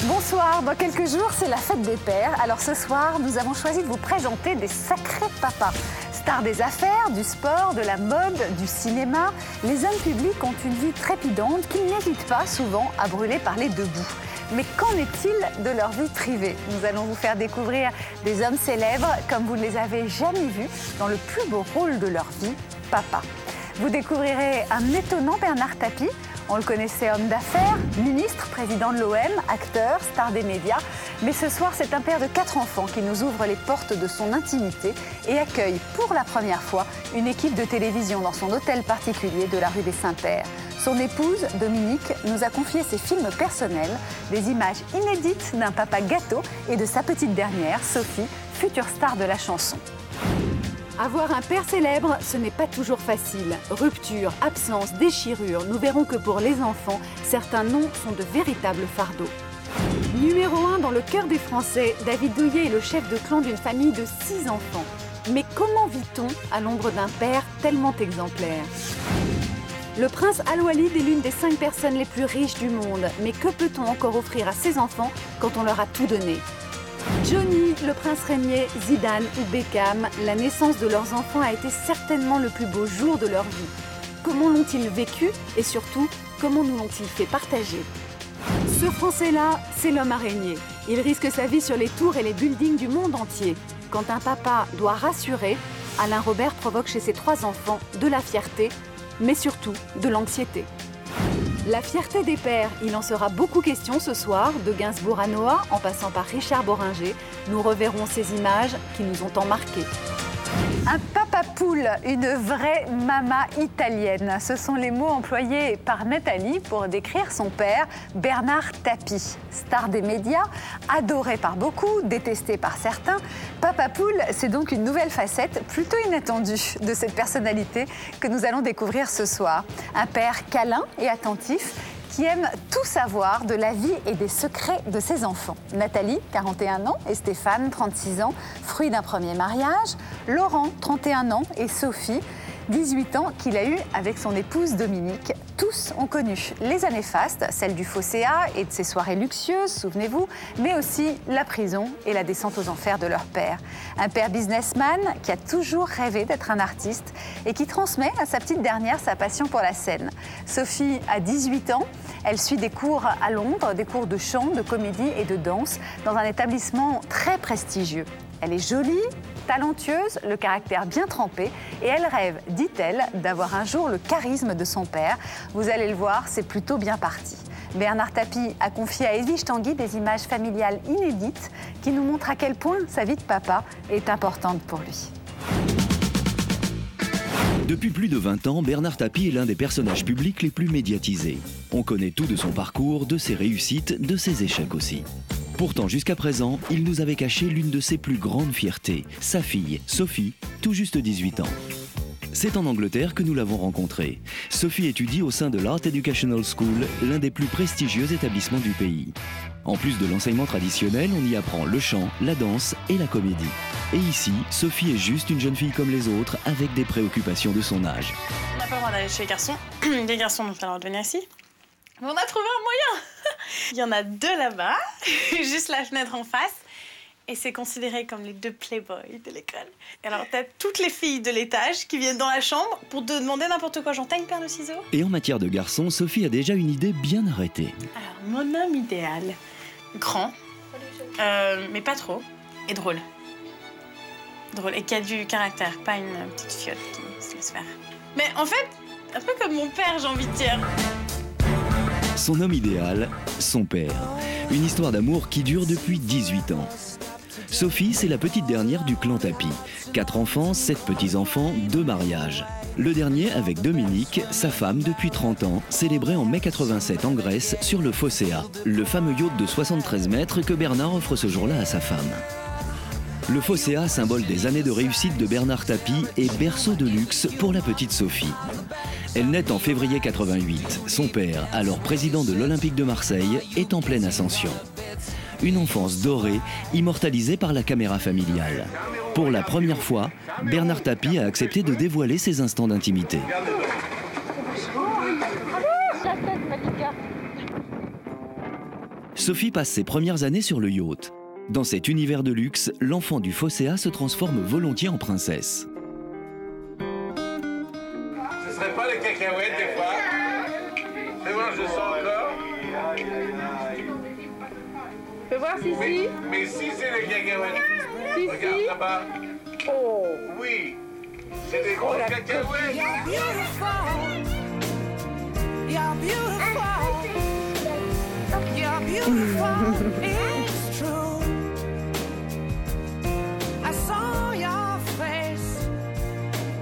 Bonsoir, dans quelques jours, c'est la fête des pères. Alors ce soir, nous avons choisi de vous présenter des sacrés papas. Stars des affaires, du sport, de la mode, du cinéma, les hommes publics ont une vie trépidante qu'ils n'hésitent pas souvent à brûler par les deux bouts. Mais qu'en est-il de leur vie privée? Nous allons vous faire découvrir des hommes célèbres comme vous ne les avez jamais vus dans le plus beau rôle de leur vie, papa. Vous découvrirez un étonnant Bernard Tapie. On le connaissait homme d'affaires, ministre, président de l'OM, acteur, star des médias. Mais ce soir, c'est un père de 4 enfants qui nous ouvre les portes de son intimité et accueille pour la première fois une équipe de télévision dans son hôtel particulier de la rue des Saints-Pères. Son épouse, Dominique, nous a confié ses films personnels, des images inédites d'un papa gâteau et de sa petite dernière, Sophie, future star de la chanson. Avoir un père célèbre, ce n'est pas toujours facile. Rupture, absence, déchirure, nous verrons que pour les enfants, certains noms sont de véritables fardeaux. Numéro 1 dans le cœur des Français, David Douillet est le chef de clan d'une famille de 6 enfants. Mais comment vit-on à l'ombre d'un père tellement exemplaire? Le prince Al-Walid est l'une des 5 personnes les plus riches du monde. Mais que peut-on encore offrir à ses enfants quand on leur a tout donné? Johnny, le prince régnier, Zidane ou Beckham, la naissance de leurs enfants a été certainement le plus beau jour de leur vie. Comment l'ont-ils vécu et surtout, comment nous l'ont-ils fait partager? Ce Français-là, c'est l'homme araignée. Il risque sa vie sur les tours et les buildings du monde entier. Quand un papa doit rassurer, Alain Robert provoque chez ses 3 enfants de la fierté, mais surtout de l'anxiété. La fierté des pères, il en sera beaucoup question ce soir, de Gainsbourg à Noah, en passant par Richard Boringer. Nous reverrons ces images qui nous ont tant marqués. Un papa poule, une vraie mama italienne. Ce sont les mots employés par Nathalie pour décrire son père, Bernard Tapie. Star des médias, adoré par beaucoup, détesté par certains, Papa Poule, c'est donc une nouvelle facette plutôt inattendue de cette personnalité que nous allons découvrir ce soir. Un père câlin et attentif qui aime tout savoir de la vie et des secrets de ses enfants. Nathalie, 41 ans, et Stéphane, 36 ans, fruit d'un premier mariage. Laurent, 31 ans, et Sophie, 18 ans, qu'il a eu avec son épouse Dominique. Tous ont connu les années fastes, celles du Fosséa et de ses soirées luxueuses, souvenez-vous, mais aussi la prison et la descente aux enfers de leur père. Un père businessman qui a toujours rêvé d'être un artiste et qui transmet à sa petite dernière sa passion pour la scène. Sophie a 18 ans, elle suit des cours à Londres, des cours de chant, de comédie et de danse dans un établissement très prestigieux. Elle est jolie, talentueuse, le caractère bien trempé et elle rêve, dit-elle, d'avoir un jour le charisme de son père. Vous allez le voir, c'est plutôt bien parti. Bernard Tapie a confié à Edwige Tanguy des images familiales inédites qui nous montrent à quel point sa vie de papa est importante pour lui. Depuis plus de 20 ans, Bernard Tapie est l'un des personnages publics les plus médiatisés. On connaît tout de son parcours, de ses réussites, de ses échecs aussi. Pourtant, jusqu'à présent, il nous avait caché l'une de ses plus grandes fiertés, sa fille, Sophie, tout juste 18 ans. C'est en Angleterre que nous l'avons rencontrée. Sophie étudie au sein de l'Art Educational School, l'un des plus prestigieux établissements du pays. En plus de l'enseignement traditionnel, on y apprend le chant, la danse et la comédie. Et ici, Sophie est juste une jeune fille comme les autres, avec des préoccupations de son âge. On n'a pas le droit d'aller chez les garçons. Les garçons n'ont pas le droit de venir ici. Mais on a trouvé un moyen. Il y en a 2 là-bas, juste la fenêtre en face. Et c'est considéré comme les 2 playboys de l'école. Alors, t'as toutes les filles de l'étage qui viennent dans la chambre pour te demander n'importe quoi. Genre, t'as une paire de ciseaux? Et en matière de garçons, Sophie a déjà une idée bien arrêtée. Alors, mon homme idéal, grand, mais pas trop, et drôle. Drôle, et qui a du caractère, pas une petite fiotte qui se laisse faire. Mais en fait, un peu comme mon père, j'ai envie de dire. Son homme idéal, son père. Une histoire d'amour qui dure depuis 18 ans. Sophie, c'est la petite dernière du clan Tapie. 4 enfants, 7 petits-enfants, 2 mariages. Le dernier avec Dominique, sa femme depuis 30 ans, célébrée en mai 87 en Grèce sur le Fosséa, le fameux yacht de 73 mètres que Bernard offre ce jour-là à sa femme. Le Fosséa, symbole des années de réussite de Bernard Tapie, est berceau de luxe pour la petite Sophie. Elle naît en février 88. Son père, alors président de l'Olympique de Marseille, est en pleine ascension. Une enfance dorée, immortalisée par la caméra familiale. Pour la première fois, Bernard Tapie a accepté de dévoiler ses instants d'intimité. Sophie passe ses premières années sur le yacht. Dans cet univers de luxe, l'enfant du Phocéa se transforme volontiers en princesse. Ce serait pas les cacahuètes des fois? Fais voir, je sens encore. Fais voir si. Mais si c'est les cacahuètes. Si, Regarde si. là-bas. Oh. Oui. C'est des grosses cacahuètes. You're beautiful, it's true. I saw your face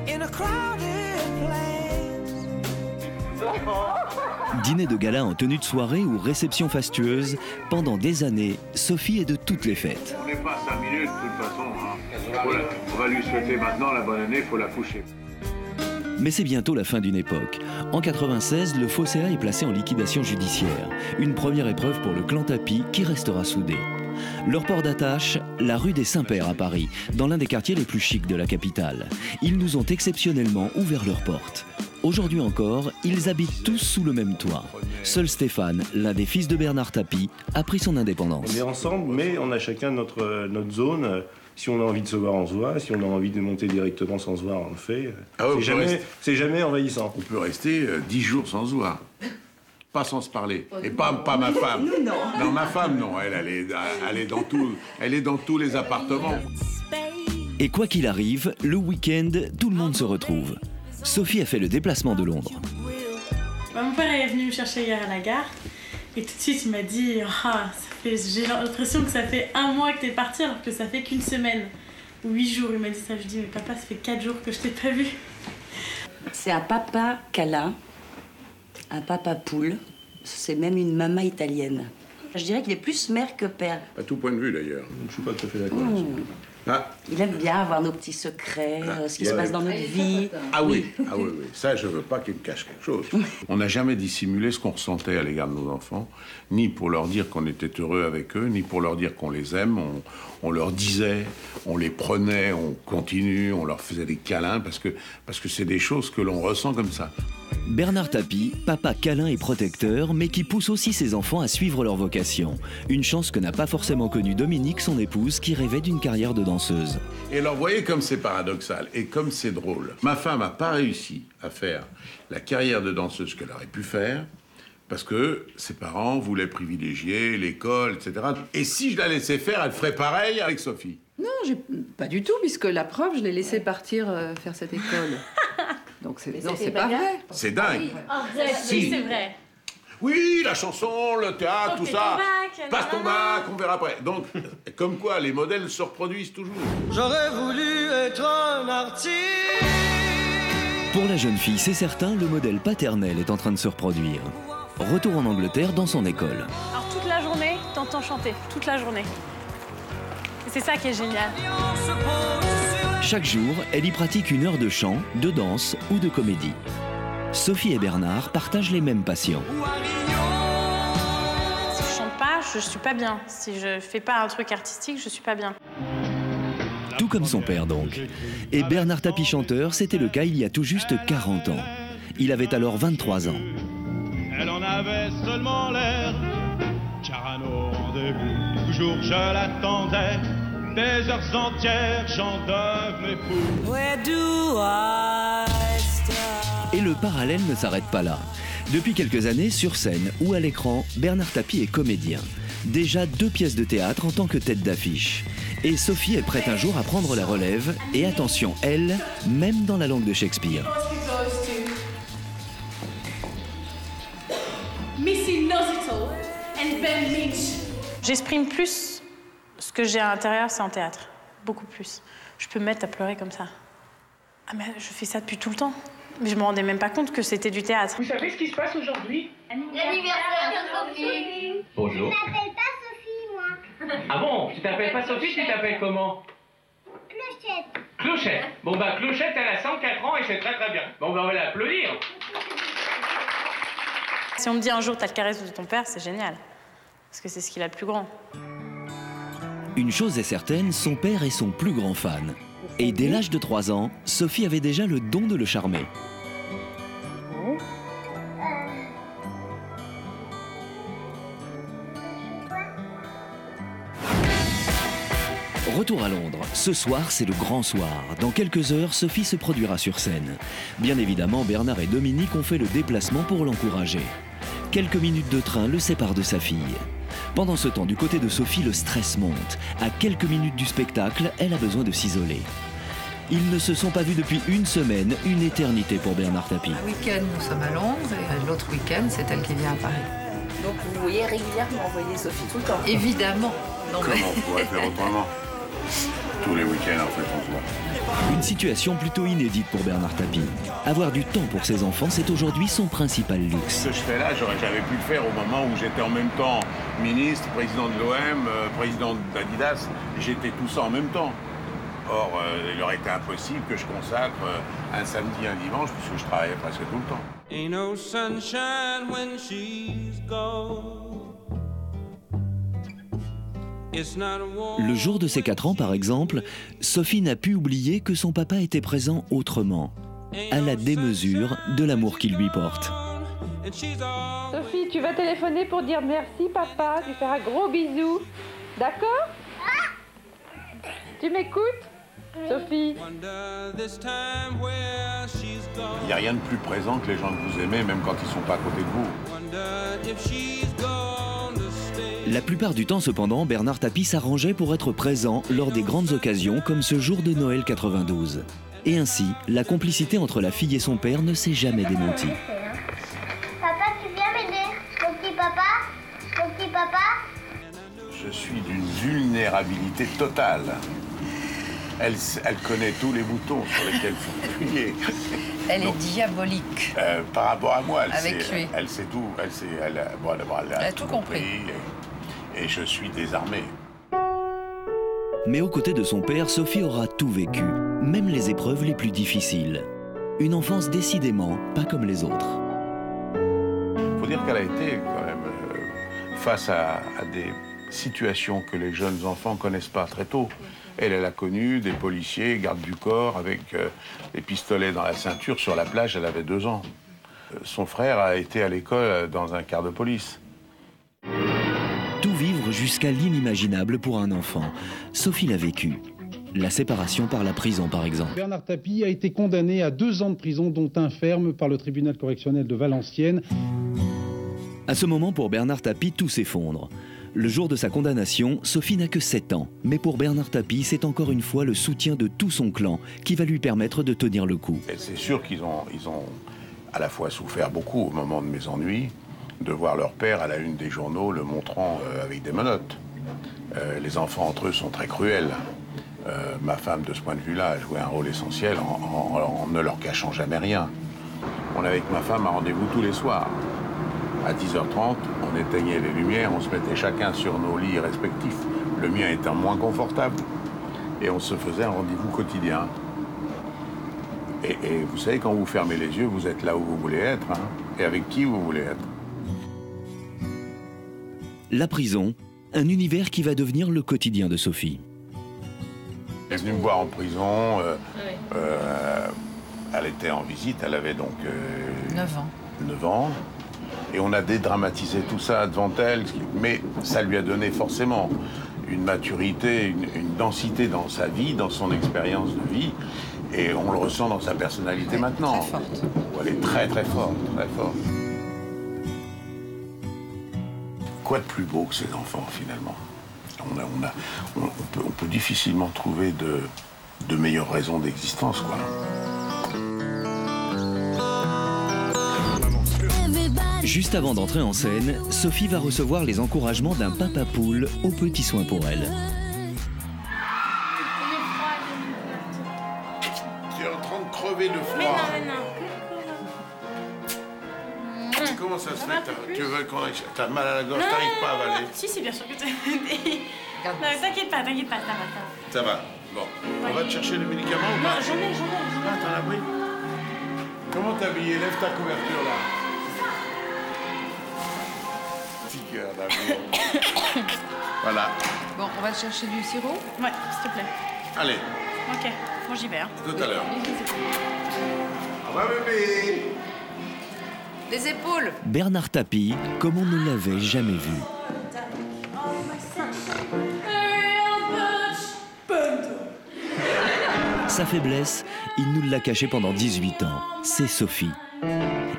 in a crowded place. Dîner de gala en tenue de soirée ou réception fastueuse, pendant des années, Sophie est de toutes les fêtes. On n'est pas 5 minutes de toute façon. Hein. On va lui souhaiter maintenant la bonne année, il faut la coucher. Mais c'est bientôt la fin d'une époque. En 96, le Phocéa est placé en liquidation judiciaire. Une première épreuve pour le clan Tapie qui restera soudé. Leur port d'attache, la rue des Saints-Pères à Paris, dans l'un des quartiers les plus chics de la capitale. Ils nous ont exceptionnellement ouvert leurs portes. Aujourd'hui encore, ils habitent tous sous le même toit. Seul Stéphane, l'un des fils de Bernard Tapie, a pris son indépendance. On est ensemble, mais on a chacun notre zone. Si on a envie de se voir, on se voit. Si on a envie de monter directement sans se voir, on le fait. Ah ouais, c'est jamais envahissant. On peut rester 10 jours sans se voir. Pas sans se parler. Et pas ma femme. Non. Non, ma femme, non. Elle est dans tous les appartements. Et quoi qu'il arrive, le week-end, tout le monde se retrouve. Sophie a fait le déplacement de Londres. Mon père est venu me chercher hier à la gare. Et tout de suite, il m'a dit j'ai l'impression que ça fait 1 mois que t'es parti alors que ça fait qu'une semaine ou 8 jours. Il m'a dit ça. Je lui ai dit mais papa, ça fait 4 jours que je t'ai pas vu. C'est un papa câlin, un papa poule. C'est même une maman italienne. Je dirais qu'il est plus mère que père. À tout point de vue, d'ailleurs. Je suis pas tout à fait d'accord. Ah. Il aime bien avoir nos petits secrets, ce qui se passe dans notre vie. Ah oui. Ça, je veux pas qu'il me cache quelque chose. On n'a jamais dissimulé ce qu'on ressentait à l'égard de nos enfants, ni pour leur dire qu'on était heureux avec eux, ni pour leur dire qu'on les aime. On leur disait, on les prenait, on continue, on leur faisait des câlins, parce que c'est des choses que l'on ressent comme ça. Bernard Tapie, papa câlin et protecteur, mais qui pousse aussi ses enfants à suivre leur vocation. Une chance que n'a pas forcément connue Dominique, son épouse, qui rêvait d'une carrière de danseuse. Et alors, voyez comme c'est paradoxal et comme c'est drôle. Ma femme n'a pas réussi à faire la carrière de danseuse qu'elle aurait pu faire parce que ses parents voulaient privilégier l'école, etc. Et si je la laissais faire, elle ferait pareil avec Sophie. Non, pas du tout, puisque la preuve, je l'ai laissé partir faire cette école. Donc c'est pas vrai. C'est dingue. Arrête, Si. c'est vrai. Oui, la chanson, le théâtre, Ok, tout ça. ton bac, Passe ton bac, on verra après. Donc, comme quoi, les modèles se reproduisent toujours. J'aurais voulu être un artiste. Pour la jeune fille, c'est certain, le modèle paternel est en train de se reproduire. Retour en Angleterre dans son école. Alors toute la journée, t'entends chanter, toute la journée. Et c'est ça qui est génial. Chaque jour, elle y pratique 1 heure de chant, de danse ou de comédie. Sophie et Bernard partagent les mêmes passions. Si je chante pas, je suis pas bien. Si je fais pas un truc artistique, je suis pas bien. Tout comme son père donc. Et Bernard Tapie chanteur, c'était le cas il y a tout juste 40 ans. Il avait alors 23 ans. Elle en avait seulement l'air, car à nos rendez-vous, toujours je l'attendais. Des heures entières, j'en devenais fou. Where do I start? Et le parallèle ne s'arrête pas là. Depuis quelques années, sur scène ou à l'écran, Bernard Tapie est comédien. Déjà 2 pièces de théâtre en tant que tête d'affiche. Et Sophie est prête un jour à prendre la relève. Et attention, elle, même dans la langue de Shakespeare. Missy knows it all and Ben Lynch. J'exprime plus ce que j'ai à l'intérieur, c'est en théâtre. Beaucoup plus. Je peux me mettre à pleurer comme ça. Ah mais je fais ça depuis tout le temps. Mais je me rendais même pas compte que c'était du théâtre. Vous savez ce qui se passe aujourd'hui? L'anniversaire de Sophie. Bonjour. Je m'appelle pas Sophie, moi. Ah bon? Tu t'appelles pas Sophie, tu t'appelles comment? Clochette. Clochette. Bon bah Clochette, elle a 104 ans et c'est très très bien. Bon bah on va l'applaudir. Si on me dit un jour t'as le charisme de ton père, c'est génial. Parce que c'est ce qu'il a de plus grand. Une chose est certaine, son père est son plus grand fan. Et dès l'âge de 3 ans, Sophie avait déjà le don de le charmer. Retour à Londres. Ce soir, c'est le grand soir. Dans quelques heures, Sophie se produira sur scène. Bien évidemment, Bernard et Dominique ont fait le déplacement pour l'encourager. Quelques minutes de train le séparent de sa fille. Pendant ce temps, du côté de Sophie, le stress monte. À quelques minutes du spectacle, elle a besoin de s'isoler. Ils ne se sont pas vus depuis une semaine, une éternité pour Bernard Tapie. Un week-end, nous sommes à Londres, et l'autre week-end, c'est elle qui vient à Paris. Donc vous voyez régulièrement envoyer Sophie tout le temps. Évidemment. Non, Comment on pourrait faire autrement? Tous les week-ends, en fait, on se voit. Une situation plutôt inédite pour Bernard Tapie. Avoir du temps pour ses enfants, c'est aujourd'hui son principal luxe. Ce que je fais là, j'avais pu le faire au moment où j'étais en même temps ministre, président de l'OM, président d'Adidas. J'étais tout ça en même temps. Or, il aurait été impossible que je consacre un samedi, un dimanche, puisque je travaillais presque tout le temps. Ain't no sunshine when she's gone. Le jour de ses 4 ans, par exemple, Sophie n'a pu oublier que son papa était présent autrement, à la démesure de l'amour qu'il lui porte. Sophie, tu vas téléphoner pour dire merci papa, lui faire un gros bisou. D'accord? Tu m'écoutes, Sophie? Il n'y a rien de plus présent que les gens que vous aimez, même quand ils ne sont pas à côté de vous. La plupart du temps, cependant, Bernard Tapie s'arrangeait pour être présent lors des grandes occasions comme ce jour de Noël 92. Et ainsi, la complicité entre la fille et son père ne s'est jamais démentie. Papa, tu viens m'aider? Mon petit papa? Mon petit papa? Je suis d'une vulnérabilité totale. Elle connaît tous les boutons sur lesquels il faut appuyer. Elle est diabolique. Par rapport à moi, elle sait tout. Elle a tout compris. Et je suis désarmé. Mais aux côtés de son père, Sophie aura tout vécu, même les épreuves les plus difficiles. Une enfance décidément pas comme les autres. Il faut dire qu'elle a été quand même face à des situations que les jeunes enfants ne connaissent pas très tôt. Elle a connu des policiers, gardes du corps, avec des pistolets dans la ceinture sur la plage, elle avait 2 ans. Son frère a été à l'école dans un quart de police. Tout vivre jusqu'à l'inimaginable pour un enfant. Sophie l'a vécu. La séparation par la prison, par exemple. Bernard Tapie a été condamné à 2 ans de prison, dont 1 ferme, par le tribunal correctionnel de Valenciennes. À ce moment, pour Bernard Tapie, tout s'effondre. Le jour de sa condamnation, Sophie n'a que 7 ans. Mais pour Bernard Tapie, c'est encore une fois le soutien de tout son clan qui va lui permettre de tenir le coup. C'est sûr qu'ils ont à la fois souffert beaucoup au moment de mes ennuis, de voir leur père à la une des journaux le montrant avec des menottes. Les enfants entre eux sont très cruels. Ma femme, de ce point de vue-là, a joué un rôle essentiel en ne leur cachant jamais rien. On avait avec ma femme un rendez-vous tous les soirs. À 10h30, on éteignait les lumières, on se mettait chacun sur nos lits respectifs, le mien étant moins confortable, et on se faisait un rendez-vous quotidien. Et vous savez, quand vous fermez les yeux, vous êtes là où vous voulez être, hein, et avec qui vous voulez être. La prison, un univers qui va devenir le quotidien de Sophie. Elle est venue me voir en prison, elle était en visite, elle avait donc 9 ans. Et on a dédramatisé tout ça devant elle, mais ça lui a donné forcément une maturité, une densité dans sa vie, dans son expérience de vie, et on le ressent dans sa personnalité maintenant. Très forte. Elle est très très forte, très forte. Quoi de plus beau que ces enfants, finalement? On peut difficilement trouver de meilleures raisons d'existence, quoi. Juste avant d'entrer en scène, Sophie va recevoir les encouragements d'un papa poule aux petits soins pour elle. Tu es en train de crever de froid. Mais non. Comment ça se fait que tu veux qu'on aille... T'as mal à la gorge, t'arrives pas à avaler? Si, bien sûr que non, t'inquiète pas, ça va. Ça va. Bon. On va te chercher le médicament ou pas? Non, j'en ai. Ah, t'en as pris? Comment t'es habillé? Lève ta couverture, là. Petit cœur d'amour. Voilà. Bon, on va chercher du sirop? Ouais, s'il te plaît. Allez. Ok, bon j'y vais. Tout à l'heure. Au revoir, bébé. Les épaules. Bernard Tapie, comme on ne l'avait jamais vu. Sa faiblesse, il nous l'a cachée pendant 18 ans. C'est Sophie.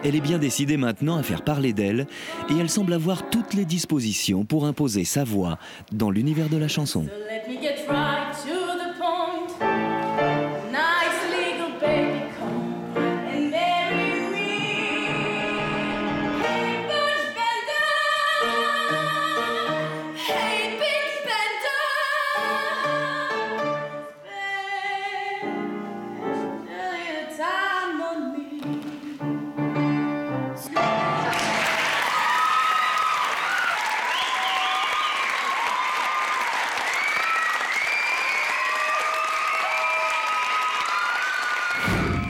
Elle est bien décidée maintenant à faire parler d'elle et elle semble avoir toutes les dispositions pour imposer sa voix dans l'univers de la chanson.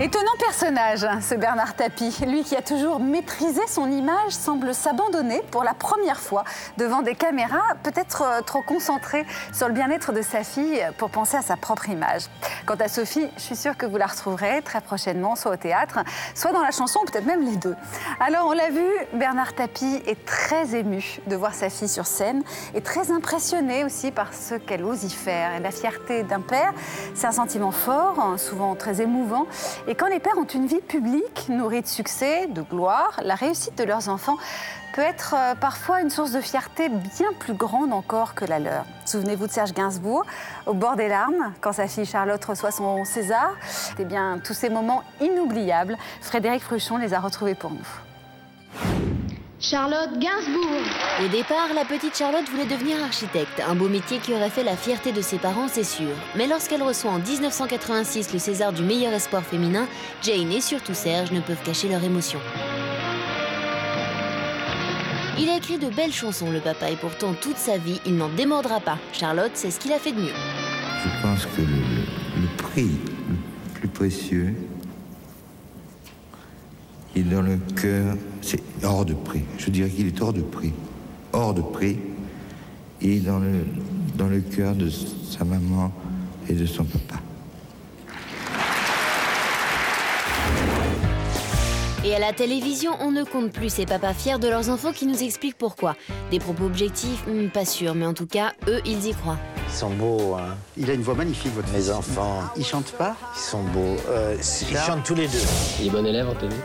Étonnant personnage, ce Bernard Tapie. Lui qui a toujours maîtrisé son image semble s'abandonner pour la première fois devant des caméras, peut-être trop concentré sur le bien-être de sa fille pour penser à sa propre image. Quant à Sophie, je suis sûre que vous la retrouverez très prochainement, soit au théâtre, soit dans la chanson, peut-être même les deux. Alors on l'a vu, Bernard Tapie est très ému de voir sa fille sur scène et très impressionné aussi par ce qu'elle ose y faire. Et la fierté d'un père, c'est un sentiment fort, souvent très émouvant. Et quand les pères ont une vie publique, nourrie de succès, de gloire, la réussite de leurs enfants peut être parfois une source de fierté bien plus grande encore que la leur. Souvenez-vous de Serge Gainsbourg, au bord des larmes, quand sa fille Charlotte reçoit son César. Eh bien, tous ces moments inoubliables, Frédéric Fruchon les a retrouvés pour nous. Charlotte Gainsbourg. Au départ, la petite Charlotte voulait devenir architecte, un beau métier qui aurait fait la fierté de ses parents, c'est sûr. Mais lorsqu'elle reçoit en 1986 le César du meilleur espoir féminin, Jane et surtout Serge ne peuvent cacher leur émotion. Il a écrit de belles chansons, le papa, et pourtant toute sa vie, il n'en démordra pas. Charlotte, c'est ce qu'il a fait de mieux. Je pense que le prix le plus précieux et dans le cœur, c'est hors de prix. Je dirais qu'il est hors de prix. Hors de prix. Et dans le cœur de sa maman et de son papa. Et à la télévision, on ne compte plus ces papas fiers de leurs enfants qui nous expliquent pourquoi. Des propos objectifs, pas sûr, mais en tout cas, eux, ils y croient. Ils sont beaux, hein. Il a une voix magnifique, votre Mes enfants. Ils chantent pas? Ils sont beaux. Ils chantent tous les deux. Il est bon élève, Anthony?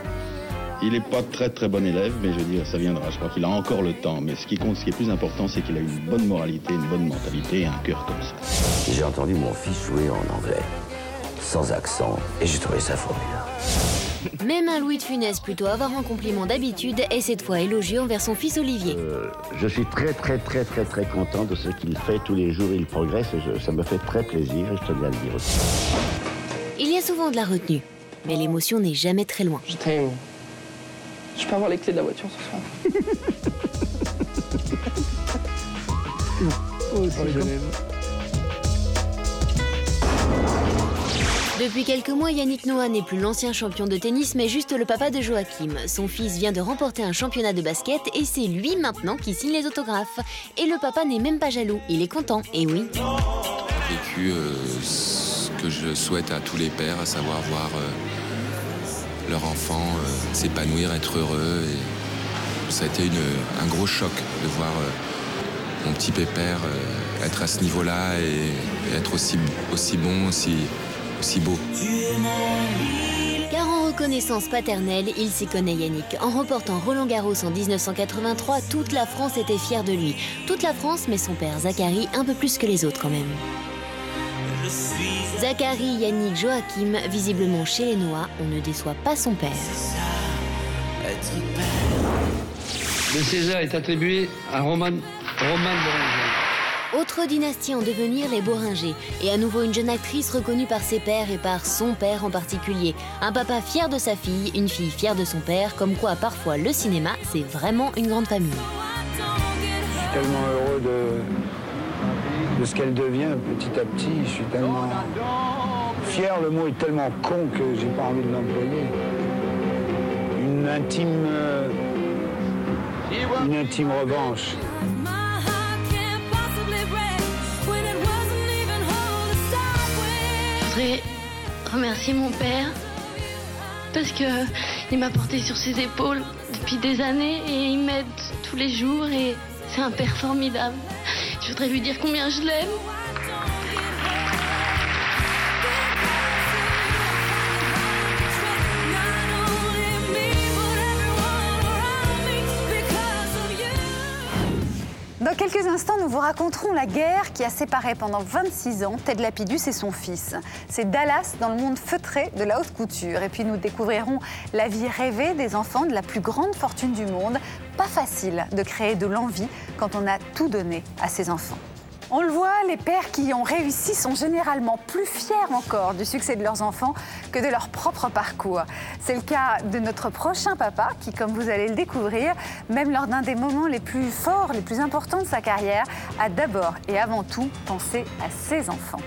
Il n'est pas très bon élève, mais je veux dire, ça viendra. Je crois qu'il a encore le temps. Mais ce qui compte, ce qui est plus important, c'est qu'il a une bonne moralité, une bonne mentalité et un cœur comme ça. J'ai entendu mon fils jouer en anglais, sans accent, et j'ai trouvé ça formidable. Même un Louis de Funès, plutôt avare en compliments d'habitude, est cette fois élogieux envers son fils Olivier. Je suis très content de ce qu'il fait. Tous les jours, il progresse et ça me fait très plaisir et je tenais à le dire aussi. Il y a souvent de la retenue, mais l'émotion n'est jamais très loin. Je t'aime. Je peux avoir les clés de la voiture ce soir. Depuis quelques mois, Yannick Noah n'est plus l'ancien champion de tennis, mais juste le papa de Joachim. Son fils vient de remporter un championnat de basket et c'est lui maintenant qui signe les autographes. Et le papa n'est même pas jaloux, il est content, et oui. J'ai vécu ce que je souhaite à tous les pères, à savoir voir leur enfant s'épanouir, être heureux. Et ça a été un gros choc de voir mon petit pépère être à ce niveau-là et être aussi bon, aussi beau. Car en reconnaissance paternelle, il s'y connaît Yannick. En remportant Roland Garros en 1983, toute la France était fière de lui. Toute la France, mais son père Zachary un peu plus que les autres quand même. Zachary, Yannick, Joachim, visiblement chez les Noah, on ne déçoit pas son père. Le César est attribué à Roman Boringer. Autre dynastie en devenir, les Boringer. Et à nouveau une jeune actrice reconnue par ses pères et par son père en particulier. Un papa fier de sa fille, une fille fière de son père, comme quoi parfois le cinéma, c'est vraiment une grande famille. Je suis tellement heureux de ce qu'elle devient petit à petit. Je suis tellement fier, le mot est tellement con que j'ai pas envie de l'employer. Une intime revanche. Je voudrais remercier mon père parce qu'il m'a porté sur ses épaules depuis des années et il m'aide tous les jours et c'est un père formidable. Je voudrais lui dire combien je l'aime. Dans quelques instants, nous vous raconterons la guerre qui a séparé pendant 26 ans Ted Lapidus et son fils. C'est Dallas dans le monde feutré de la haute couture. Et puis nous découvrirons la vie rêvée des enfants de la plus grande fortune du monde. Pas facile de créer de l'envie quand on a tout donné à ses enfants. On le voit, les pères qui ont réussi sont généralement plus fiers encore du succès de leurs enfants que de leur propre parcours. C'est le cas de notre prochain papa qui, comme vous allez le découvrir, même lors d'un des moments les plus forts, les plus importants de sa carrière, a d'abord et avant tout pensé à ses enfants.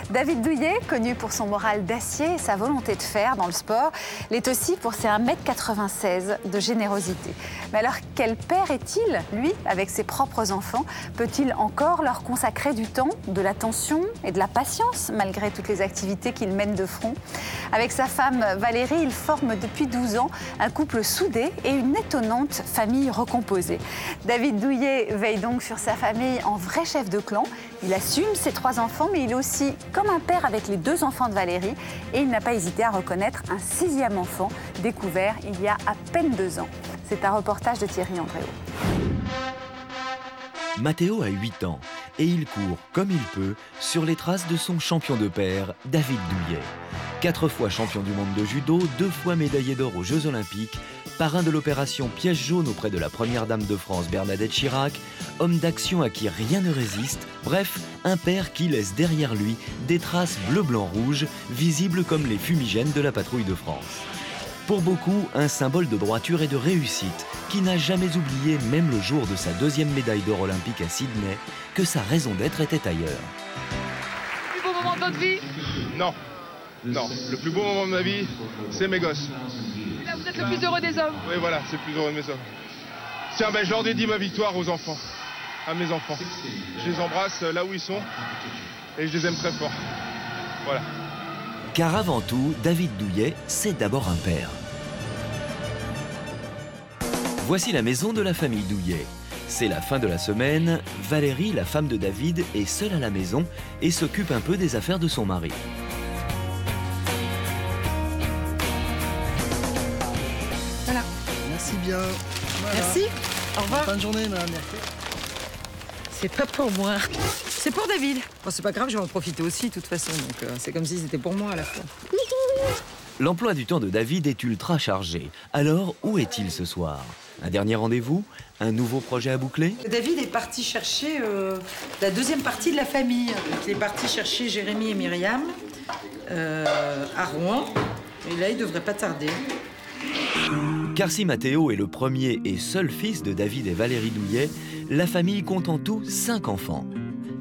David Douillet, connu pour son moral d'acier et sa volonté de faire dans le sport, l'est aussi pour ses 1,96 m de générosité. Mais alors, quel père est-il, lui, avec ses propres enfants? Peut-il encore leur consacrer du temps, de l'attention et de la patience, malgré toutes les activités qu'il mène de front? Avec sa femme Valérie, il forme depuis 12 ans un couple soudé et une étonnante famille recomposée. David Douillet veille donc sur sa famille en vrai chef de clan. Il assume ses 3 enfants, mais il est aussi comme un père avec les 2 enfants de Valérie. Et il n'a pas hésité à reconnaître un 6e enfant découvert il y a à peine 2 ans. C'est un reportage de Thierry Andréau. Matteo a 8 ans et il court comme il peut sur les traces de son champion de père, David Douillet. 4 fois champion du monde de judo, 2 fois médaillé d'or aux Jeux Olympiques, parrain de l'opération Piège jaune auprès de la première dame de France Bernadette Chirac, homme d'action à qui rien ne résiste, bref, un père qui laisse derrière lui des traces bleu-blanc-rouge, visibles comme les fumigènes de la patrouille de France. Pour beaucoup, un symbole de droiture et de réussite, qui n'a jamais oublié, même le jour de sa 2e médaille d'or olympique à Sydney, que sa raison d'être était ailleurs. Le plus beau moment de votre vie? Non. Non, le plus beau moment de ma vie, c'est mes gosses. Là, vous êtes le plus heureux des hommes? Oui, voilà, c'est le plus heureux de mes hommes. Tiens, ben, je leur dédie ma victoire aux enfants, à mes enfants. Je les embrasse là où ils sont et je les aime très fort. Voilà. Car avant tout, David Douillet, c'est d'abord un père. Voici la maison de la famille Douillet. C'est la fin de la semaine. Valérie, la femme de David, est seule à la maison et s'occupe un peu des affaires de son mari. Voilà. Merci bien. Voilà. Merci. Au revoir. Bonne journée, madame. C'est pas pour moi. C'est pour David. Bon, c'est pas grave, je vais en profiter aussi, de toute façon. Donc, c'est comme si c'était pour moi à la fois. L'emploi du temps de David est ultra chargé. Alors, où est-il ce soir? Un dernier rendez-vous? Un nouveau projet à boucler? David est parti chercher la 2e partie de la famille. Il est parti chercher Jérémy et Myriam à Rouen. Et là, il devrait pas tarder. Car si Matteo est le premier et seul fils de David et Valérie Douillet, la famille compte en tout 5 enfants.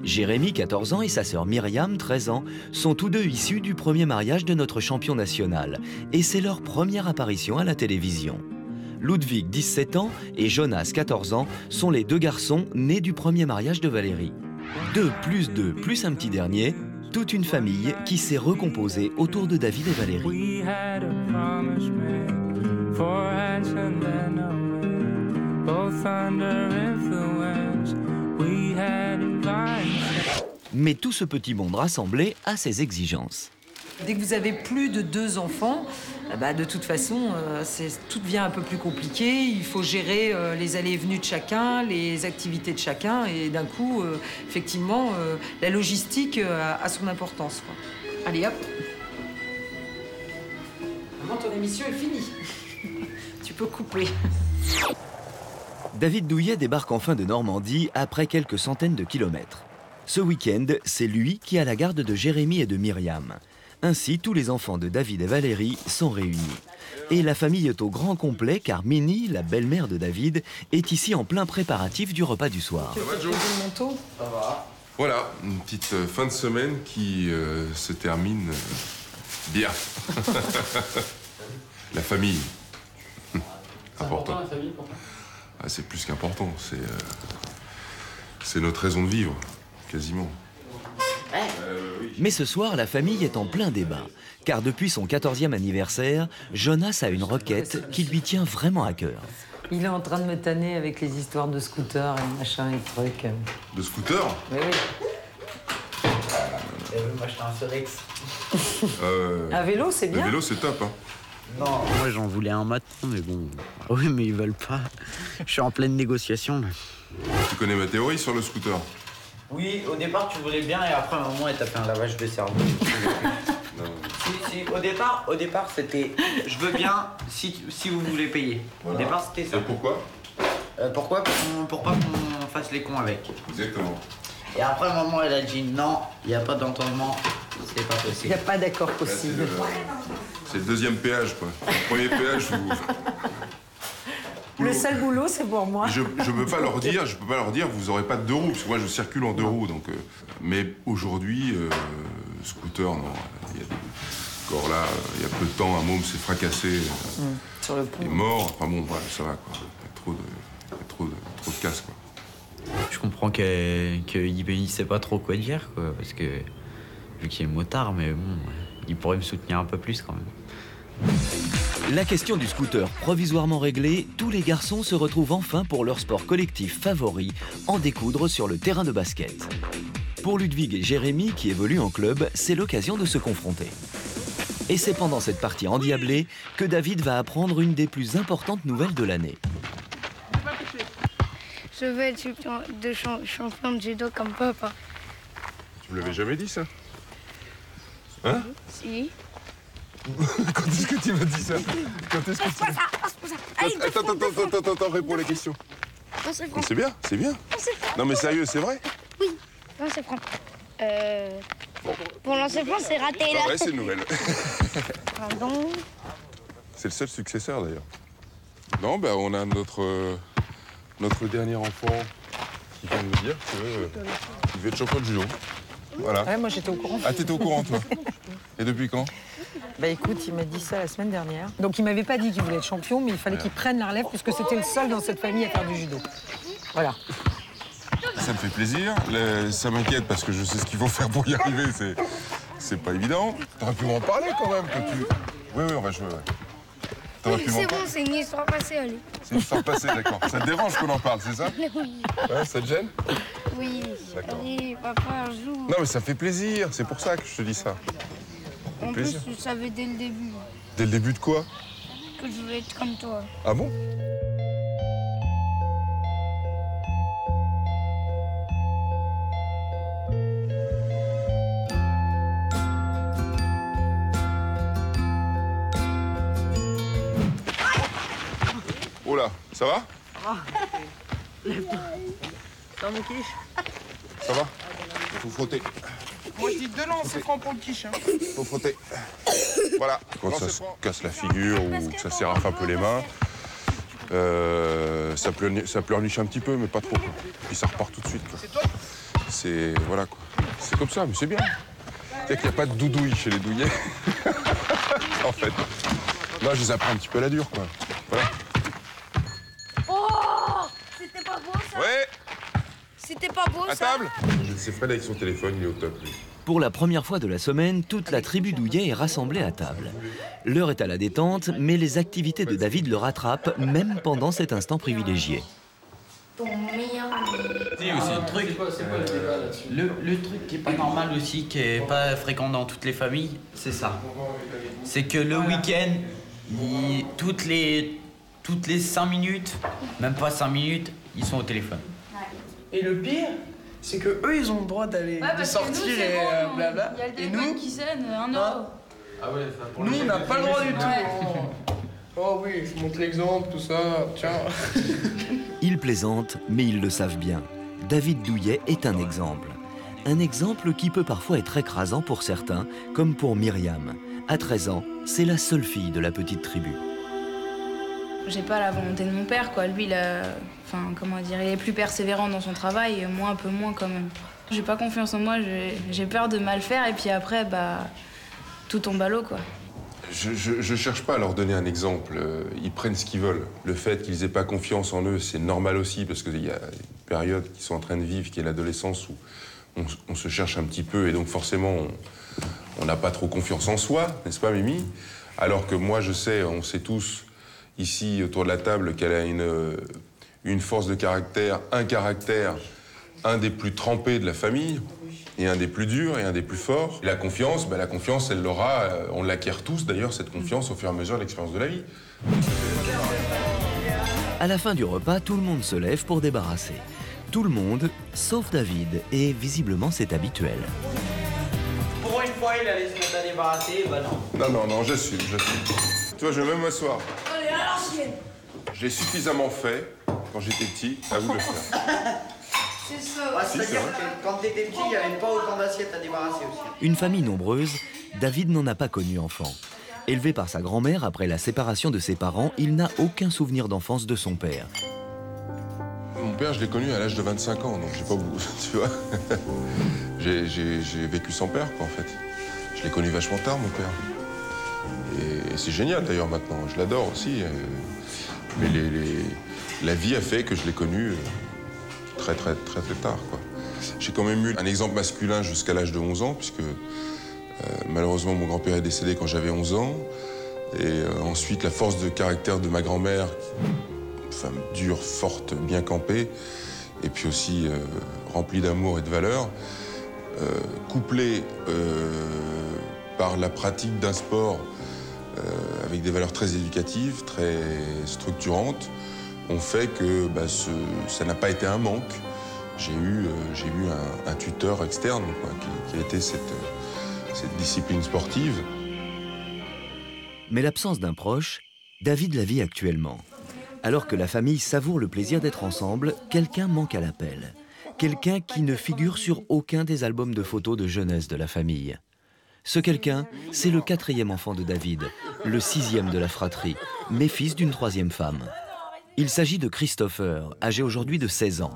Jérémy, 14 ans, et sa sœur Myriam, 13 ans, sont tous deux issus du premier mariage de notre champion national. Et c'est leur première apparition à la télévision. Ludwig, 17 ans, et Jonas, 14 ans, sont les 2 garçons nés du premier mariage de Valérie. 2 plus 2 plus un petit dernier, toute une famille qui s'est recomposée autour de David et Valérie. Mais tout ce petit monde rassemblé a ses exigences. Dès que vous avez plus de 2 enfants, bah de toute façon, tout devient un peu plus compliqué. Il faut gérer les allées et venues de chacun, les activités de chacun. Et d'un coup, effectivement, la logistique a son importance, quoi. Allez, hop. Maman, ton émission est finie. Tu peux couper. David Douillet débarque enfin de Normandie après quelques centaines de kilomètres. Ce week-end, c'est lui qui a la garde de Jérémy et de Myriam. Ainsi, tous les enfants de David et Valérie sont réunis. Et la famille est au grand complet car Minnie, la belle-mère de David, est ici en plein préparatif du repas du soir. Ça va, Joe? Ça va. Voilà, une petite fin de semaine qui se termine bien. La famille. Important. La famille, ah, c'est plus qu'important, c'est notre raison de vivre, quasiment. Mais ce soir, la famille est en plein débat. Car depuis son 14e anniversaire, Jonas a une requête qui lui tient vraiment à cœur. Il est en train de me tanner avec les histoires de scooters et machin et trucs. De scooters? Oui, oui. Elle veut m'acheter un Ferex. Un vélo, c'est bien. Le vélo, c'est top, hein. Non, moi j'en voulais un matin, mais bon. Oui, mais ils veulent pas. Je suis en pleine négociation, là. Tu connais ma théorie sur le scooter? Oui, au départ tu voulais bien et après à un moment elle t'a fait un lavage de cerveau. Non. Si, au départ c'était je veux bien si vous voulez payer. Voilà. Au départ c'était ça. Et pourquoi? Pourquoi? Pour pas qu'on fasse les cons avec. Exactement. Et après à un moment elle a dit non, il n'y a pas d'entendement, c'est pas possible. Il n'y a pas d'accord possible. C'est le deuxième péage, quoi. Le premier péage, Le seul boulot, c'est pour moi. je peux pas leur dire, vous aurez pas de deux roues, parce que moi je circule en deux roues, donc. Mais aujourd'hui, scooter, non. Il y a encore là, il y a peu de temps, un môme s'est fracassé, sur le pont. Il est mort. Enfin bon, voilà, ça va, quoi. Il y a trop de casse, quoi. Je comprends qu'il sait pas trop quoi dire, quoi, parce que vu qu'il est motard, mais bon, il pourrait me soutenir un peu plus quand même. La question du scooter provisoirement réglée, tous les garçons se retrouvent enfin pour leur sport collectif favori, en découdre sur le terrain de basket. Pour Ludwig et Jérémy, qui évoluent en club, c'est l'occasion de se confronter. Et c'est pendant cette partie endiablée que David va apprendre une des plus importantes nouvelles de l'année. Je veux être champion de judo comme papa. Tu me l'avais jamais dit, ça? Hein? Si. Quand est-ce que tu m'as dit ça? Quand est-ce que tu... Attends, réponds à la question. C'est bien, c'est bien. Non mais sérieux, c'est vrai? Oui, lancer franc. Pour lancer franc, c'est raté là. Ah ouais, c'est une nouvelle. Pardon. C'est le seul successeur d'ailleurs. Non, bah on a notre dernier enfant qui vient de nous dire qu'il veut être champion de judo. Voilà. Ouais, moi j'étais au courant. Ah, t'étais au courant, toi? Et depuis quand? Bah écoute, il m'a dit ça la semaine dernière. Donc il m'avait pas dit qu'il voulait être champion, mais il fallait qu'il prenne la relève puisque c'était le seul dans cette famille à faire du judo. Voilà. Ça me fait plaisir. Ça m'inquiète parce que je sais ce qu'il faut faire pour y arriver. C'est pas évident. T'aurais pu m'en parler quand même. Oui, on va jouer. Ouais. C'est bon, c'est une histoire passée, allez. C'est une histoire passée, d'accord. Ça te dérange qu'on en parle, c'est ça? Oui. Ouais, ça te gêne? Oui. Allez, papa, joue. Non, mais ça fait plaisir. C'est pour ça que je te dis ça. En plus, je savais dès le début. Dès le début de quoi? Que je voulais être comme toi. Ah bon? Oh là, ça va? Dans mon quiche. Ça va? Faut frotter. Moi je dis 2 lancers francs pour le quiche. Hein. Faut frotter. Voilà. Quand ça se casse la figure ou que ça s'éraffe un peu les mains, ça pleurniche un petit peu, mais pas trop. Quoi. Puis ça repart tout de suite. C'est voilà quoi. C'est comme ça, mais c'est bien. C'est qu'il n'y a pas de doudouille chez les douillets. En fait. Là, je les apprends un petit peu à la dure, quoi. Voilà. Oh, c'était pas beau ça? Ouais. C'était pas beau ça? À table. C'est Fred avec son téléphone, il est au top. Lui. Pour la première fois de la semaine, toute la tribu douillet est rassemblée à table. L'heure est à la détente, mais les activités de David le rattrapent, même pendant cet instant privilégié. Ton meilleur ami. Si, aussi le truc qui est pas normal aussi, qui est pas fréquent dans toutes les familles, c'est ça. C'est que le week-end, toutes les 5 minutes, même pas 5 minutes, ils sont au téléphone. Et le pire, c'est que eux ils ont le droit d'aller de sortir nous, et bon, blabla. Il y a le Et téléphone nous, qui sonne, 1 euro. Ah ouais, ça, pour nous on n'a pas le droit du tout. Oh oui, je montre l'exemple, tout ça, tiens. Ils plaisantent, mais ils le savent bien. David Douillet est un exemple. Un exemple qui peut parfois être écrasant pour certains, comme pour Myriam. À 13 ans, c'est la seule fille de la petite tribu. J'ai pas la volonté de mon père, quoi. Lui, il est plus persévérant dans son travail, et moi un peu moins quand même. J'ai pas confiance en moi, j'ai peur de mal faire, et puis après, tout tombe à l'eau, quoi. Je cherche pas à leur donner un exemple. Ils prennent ce qu'ils veulent. Le fait qu'ils aient pas confiance en eux, c'est normal aussi, parce qu'il y a une période qu'ils sont en train de vivre, qui est l'adolescence, où on se cherche un petit peu, et donc forcément, on n'a pas trop confiance en soi, n'est-ce pas, Mimi? Alors que moi, je sais, on sait tous, ici, autour de la table, qu'elle a une force de caractère, un des plus trempés de la famille, et un des plus durs, et un des plus forts. Et la confiance, elle l'aura, on l'acquiert tous d'ailleurs, cette confiance, au fur et à mesure de l'expérience de la vie. À la fin du repas, tout le monde se lève pour débarrasser. Tout le monde, sauf David, et visiblement c'est habituel. Pour une fois, il allait se mettre à débarrasser, bah non. Non, j'assume. Tu vois, je vais même m'asseoir. Allez, à l'ancienne. Je l'ai suffisamment fait quand j'étais petit, à vous de le faire. C'est ça. Ouais, c'est-à-dire que quand t'étais petit, il n'y avait pas autant d'assiettes à débarrasser aussi. Une famille nombreuse, David n'en a pas connu enfant. Élevé par sa grand-mère après la séparation de ses parents, il n'a aucun souvenir d'enfance de son père. Mon père, je l'ai connu à l'âge de 25 ans, donc j'ai pas beaucoup, tu vois. J'ai vécu sans père, quoi, en fait. Je l'ai connu vachement tard, mon père. Et c'est génial, d'ailleurs, maintenant. Je l'adore aussi. Mais la vie a fait que je l'ai connu très tard, quoi. J'ai quand même eu un exemple masculin jusqu'à l'âge de 11 ans, puisque malheureusement, mon grand-père est décédé quand j'avais 11 ans. Et ensuite, la force de caractère de ma grand-mère, femme dure, forte, bien campée, et puis aussi remplie d'amour et de valeurs, couplée par la pratique d'un sport avec des valeurs très éducatives, très structurantes, ont fait que ça n'a pas été un manque. J'ai eu un tuteur externe, quoi, qui a été cette discipline sportive. Mais l'absence d'un proche, David la vit actuellement. Alors que la famille savoure le plaisir d'être ensemble, quelqu'un manque à l'appel. Quelqu'un qui ne figure sur aucun des albums de photos de jeunesse de la famille. Ce quelqu'un, c'est le 4e enfant de David, le 6e de la fratrie, mais fils d'une 3e femme. Il s'agit de Christopher, âgé aujourd'hui de 16 ans.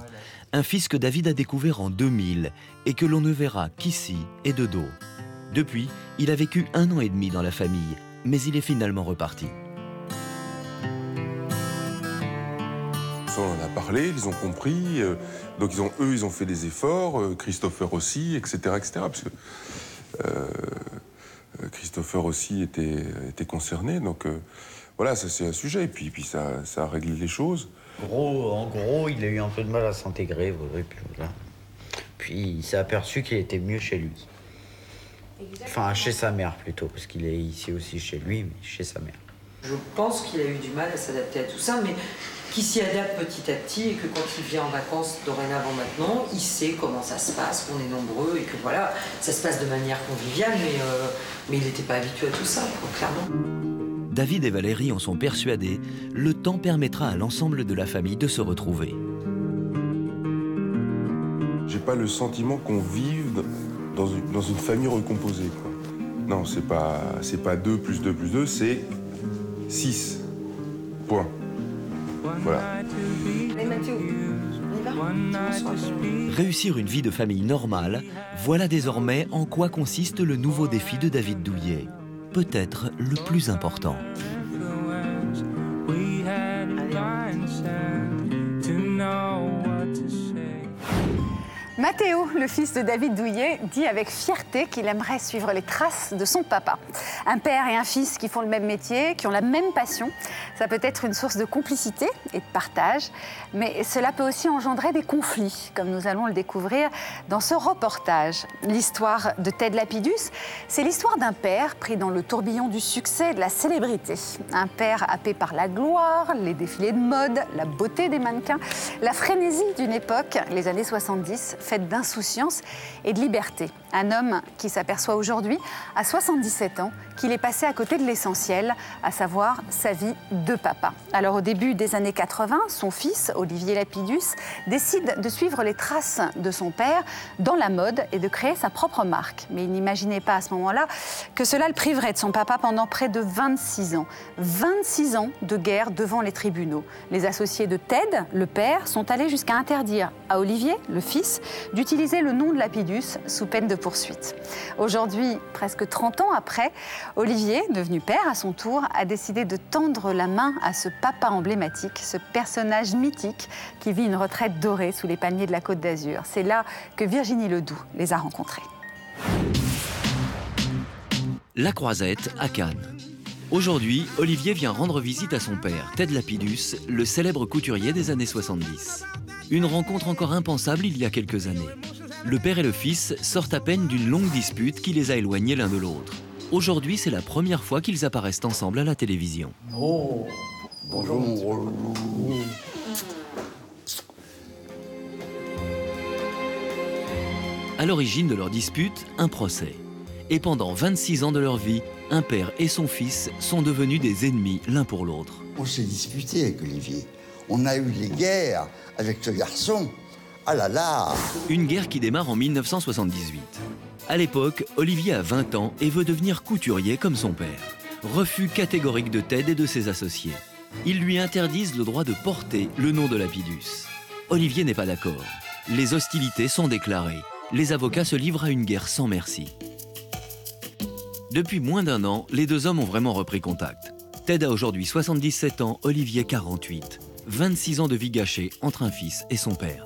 Un fils que David a découvert en 2000 et que l'on ne verra qu'ici et de dos. Depuis, il a vécu 1 an et demi dans la famille, mais il est finalement reparti. On en a parlé, ils ont compris, donc ils ont fait des efforts, Christopher aussi, etc. Parce que Christopher aussi était concerné, donc voilà, ça c'est un sujet, et puis ça a réglé les choses. En gros, il a eu un peu de mal à s'intégrer, et puis voilà. Puis il s'est aperçu qu'il était mieux chez lui. Enfin, chez sa mère plutôt, parce qu'il est ici aussi chez lui, mais chez sa mère. Je pense qu'il a eu du mal à s'adapter à tout ça, mais qu'il s'y adapte petit à petit et que quand il vient en vacances dorénavant maintenant, il sait comment ça se passe, qu'on est nombreux et que voilà, ça se passe de manière conviviale, mais il n'était pas habitué à tout ça, quoi, clairement. David et Valérie en sont persuadés, le temps permettra à l'ensemble de la famille de se retrouver. J'ai pas le sentiment qu'on vive dans une famille recomposée, quoi. Non, c'est pas 2 plus 2 plus 2, c'est 6. Point. Voilà. Allez Mathieu, on y va ? Réussir une vie de famille normale, voilà désormais en quoi consiste le nouveau défi de David Douillet. Peut-être le plus important. Mathéo, le fils de David Douillet, dit avec fierté qu'il aimerait suivre les traces de son papa. Un père et un fils qui font le même métier, qui ont la même passion, ça peut être une source de complicité et de partage, mais cela peut aussi engendrer des conflits, comme nous allons le découvrir dans ce reportage. L'histoire de Ted Lapidus, c'est l'histoire d'un père pris dans le tourbillon du succès et de la célébrité. Un père happé par la gloire, les défilés de mode, la beauté des mannequins, la frénésie d'une époque, les années 70, faite d'insouciance et de liberté. Un homme qui s'aperçoit aujourd'hui, à 77 ans, qu'il est passé à côté de l'essentiel, à savoir sa vie de papa. Alors au début des années 80, son fils, Olivier Lapidus, décide de suivre les traces de son père dans la mode et de créer sa propre marque. Mais il n'imaginait pas à ce moment-là que cela le priverait de son papa pendant près de 26 ans. 26 ans de guerre devant les tribunaux. Les associés de Ted, le père, sont allés jusqu'à interdire à Olivier, le fils, d'utiliser le nom de Lapidus sous peine de poursuite. Aujourd'hui, presque 30 ans après, Olivier, devenu père à son tour, a décidé de tendre la main à ce papa emblématique, ce personnage mythique qui vit une retraite dorée sous les palmiers de la Côte d'Azur. C'est là que Virginie Ledoux les a rencontrés. La Croisette à Cannes. Aujourd'hui, Olivier vient rendre visite à son père, Ted Lapidus, le célèbre couturier des années 70. Une rencontre encore impensable il y a quelques années. Le père et le fils sortent à peine d'une longue dispute qui les a éloignés l'un de l'autre. Aujourd'hui, c'est la première fois qu'ils apparaissent ensemble à la télévision. Oh, bonjour. À l'origine de leur dispute, un procès. Et pendant 26 ans de leur vie, un père et son fils sont devenus des ennemis l'un pour l'autre. On s'est disputé avec Olivier. On a eu des guerres avec ce garçon. Ah là là! Une guerre qui démarre en 1978. À l'époque, Olivier a 20 ans et veut devenir couturier comme son père. Refus catégorique de Ted et de ses associés. Ils lui interdisent le droit de porter le nom de Lapidus. Olivier n'est pas d'accord. Les hostilités sont déclarées. Les avocats se livrent à une guerre sans merci. Depuis moins d'un an, les deux hommes ont vraiment repris contact. Ted a aujourd'hui 77 ans, Olivier 48. 26 ans de vie gâchée entre un fils et son père.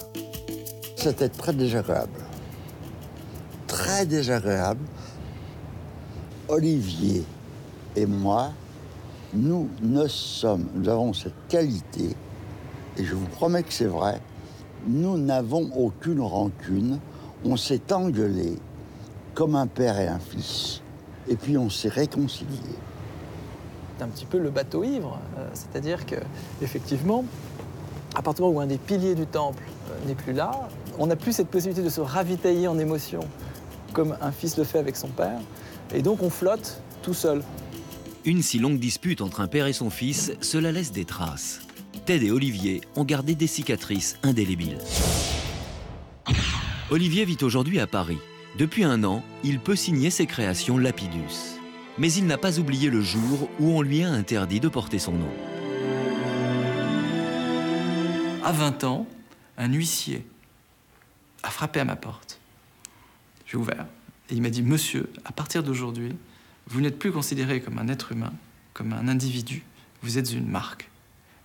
C'était très désagréable. Très désagréable. Olivier et moi, nous avons cette qualité, et je vous promets que c'est vrai, nous n'avons aucune rancune. On s'est engueulés comme un père et un fils. Et puis on s'est réconciliés. C'est un petit peu le bateau ivre, c'est-à-dire que effectivement, à partir du moment où un des piliers du temple n'est plus là, on n'a plus cette possibilité de se ravitailler en émotions comme un fils le fait avec son père, et donc on flotte tout seul. Une si longue dispute entre un père et son fils, cela laisse des traces. Ted et Olivier ont gardé des cicatrices indélébiles. Olivier vit aujourd'hui à Paris. Depuis un an, il peut signer ses créations Lapidus. Mais il n'a pas oublié le jour où on lui a interdit de porter son nom. À 20 ans, un huissier a frappé à ma porte. J'ai ouvert et il m'a dit « Monsieur, à partir d'aujourd'hui, vous n'êtes plus considéré comme un être humain, comme un individu, vous êtes une marque.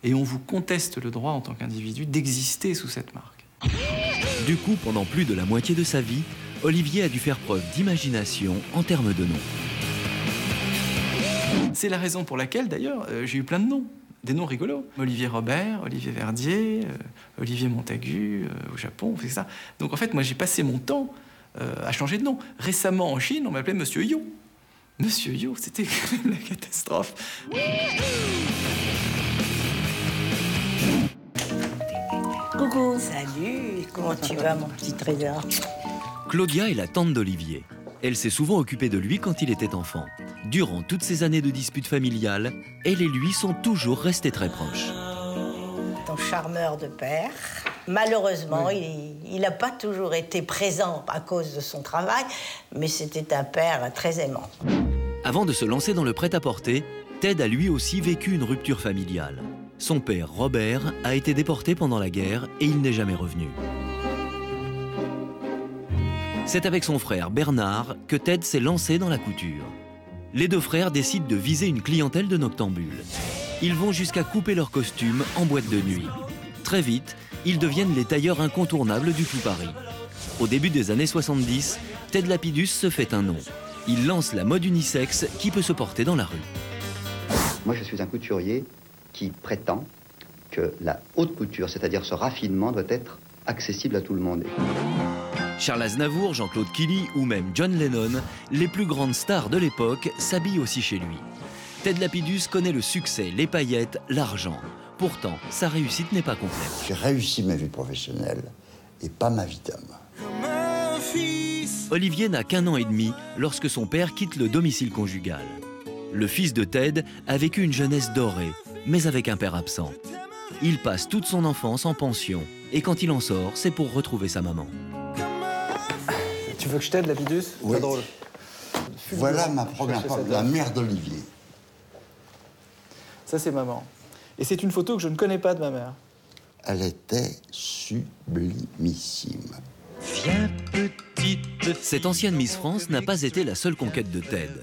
Et on vous conteste le droit en tant qu'individu d'exister sous cette marque. » Du coup, pendant plus de la moitié de sa vie, Olivier a dû faire preuve d'imagination en termes de noms. C'est la raison pour laquelle, d'ailleurs, j'ai eu plein de noms. Des noms rigolos. Olivier Robert, Olivier Verdier, Olivier Montagu, au Japon, c'est ça. Donc en fait, moi j'ai passé mon temps à changer de nom. Récemment en Chine, on m'appelait Monsieur Yo. Monsieur Yo, c'était quand même la catastrophe. Coucou. Salut, comment tu vas mon petit trésor? Claudia est la tante d'Olivier. Elle s'est souvent occupée de lui quand il était enfant. Durant toutes ces années de disputes familiales, elle et lui sont toujours restés très proches. Ton charmeur de père, malheureusement, oui. il n'a pas toujours été présent à cause de son travail, mais c'était un père très aimant. Avant de se lancer dans le prêt-à-porter, Ted a lui aussi vécu une rupture familiale. Son père, Robert, a été déporté pendant la guerre et il n'est jamais revenu. C'est avec son frère Bernard que Ted s'est lancé dans la couture. Les deux frères décident de viser une clientèle de noctambules. Ils vont jusqu'à couper leurs costumes en boîte de nuit. Très vite, ils deviennent les tailleurs incontournables du tout Paris. Au début des années 70, Ted Lapidus se fait un nom. Il lance la mode unisexe qui peut se porter dans la rue. Moi, je suis un couturier qui prétend que la haute couture, c'est-à-dire ce raffinement, doit être accessible à tout le monde. Charles Aznavour, Jean-Claude Killy ou même John Lennon, les plus grandes stars de l'époque s'habillent aussi chez lui. Ted Lapidus connaît le succès, les paillettes, l'argent. Pourtant, sa réussite n'est pas complète. J'ai réussi ma vie professionnelle et pas ma vie d'homme. Olivier n'a qu'1 an et demi lorsque son père quitte le domicile conjugal. Le fils de Ted a vécu une jeunesse dorée, mais avec un père absent. Il passe toute son enfance en pension et quand il en sort, c'est pour retrouver sa maman. Tu veux que je t'aide, Lapidus? Oui. Pas drôle. Voilà ma première femme, la mère d'Olivier. Ça, c'est maman. Et c'est une photo que je ne connais pas de ma mère. Elle était sublimissime. Viens petite. Cette ancienne Miss France n'a pas été la seule conquête de Ted.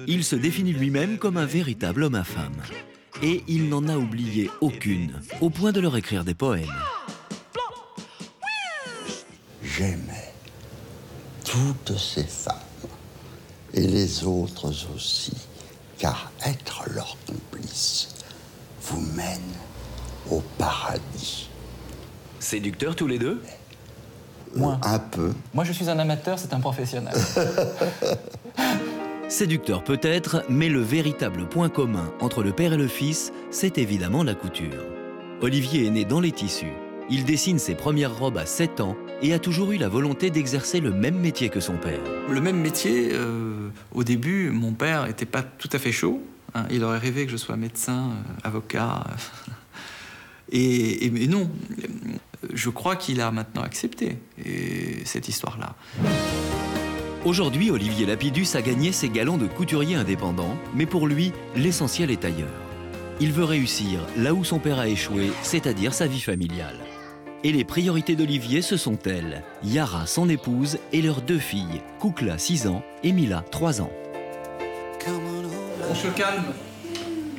Il se définit lui-même comme un véritable homme à femme. Et il n'en a oublié aucune, au point de leur écrire des poèmes. J'aimais toutes ces femmes, et les autres aussi, car être leur complice vous mène au paradis. Séducteurs tous les deux? Moi. Un peu. Moi, je suis un amateur, c'est un professionnel. Séducteur peut-être, mais le véritable point commun entre le père et le fils, c'est évidemment la couture. Olivier est né dans les tissus. Il dessine ses premières robes à 7 ans et a toujours eu la volonté d'exercer le même métier que son père. Le même métier, au début, mon père n'était pas tout à fait chaud. Hein. Il aurait rêvé que je sois médecin, avocat. Mais non, je crois qu'il a maintenant accepté cette histoire-là. Aujourd'hui, Olivier Lapidus a gagné ses galons de couturier indépendant, mais pour lui, l'essentiel est ailleurs. Il veut réussir là où son père a échoué, c'est-à-dire sa vie familiale. Et les priorités d'Olivier, ce sont elles. Yara, son épouse, et leurs 2 filles, Koukla, 6 ans, et Mila, 3 ans. On se calme.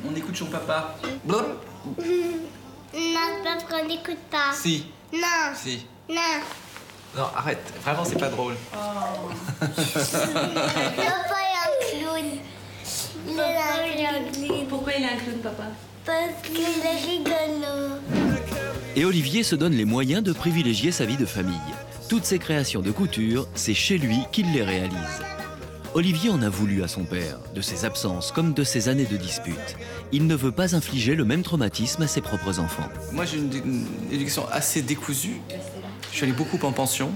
On écoute son papa. Blop. Non, papa, on n'écoute pas. Si. Non. Si. Non. Non, arrête. Vraiment, c'est pas drôle. Papa est un clown. Il est un clown. Pourquoi il est un clown, papa? Parce qu'il est rigolo. Et Olivier se donne les moyens de privilégier sa vie de famille. Toutes ses créations de couture, c'est chez lui qu'il les réalise. Olivier en a voulu à son père, de ses absences comme de ses années de disputes. Il ne veut pas infliger le même traumatisme à ses propres enfants. Moi, j'ai une éducation assez décousue. Je suis allé beaucoup en pension,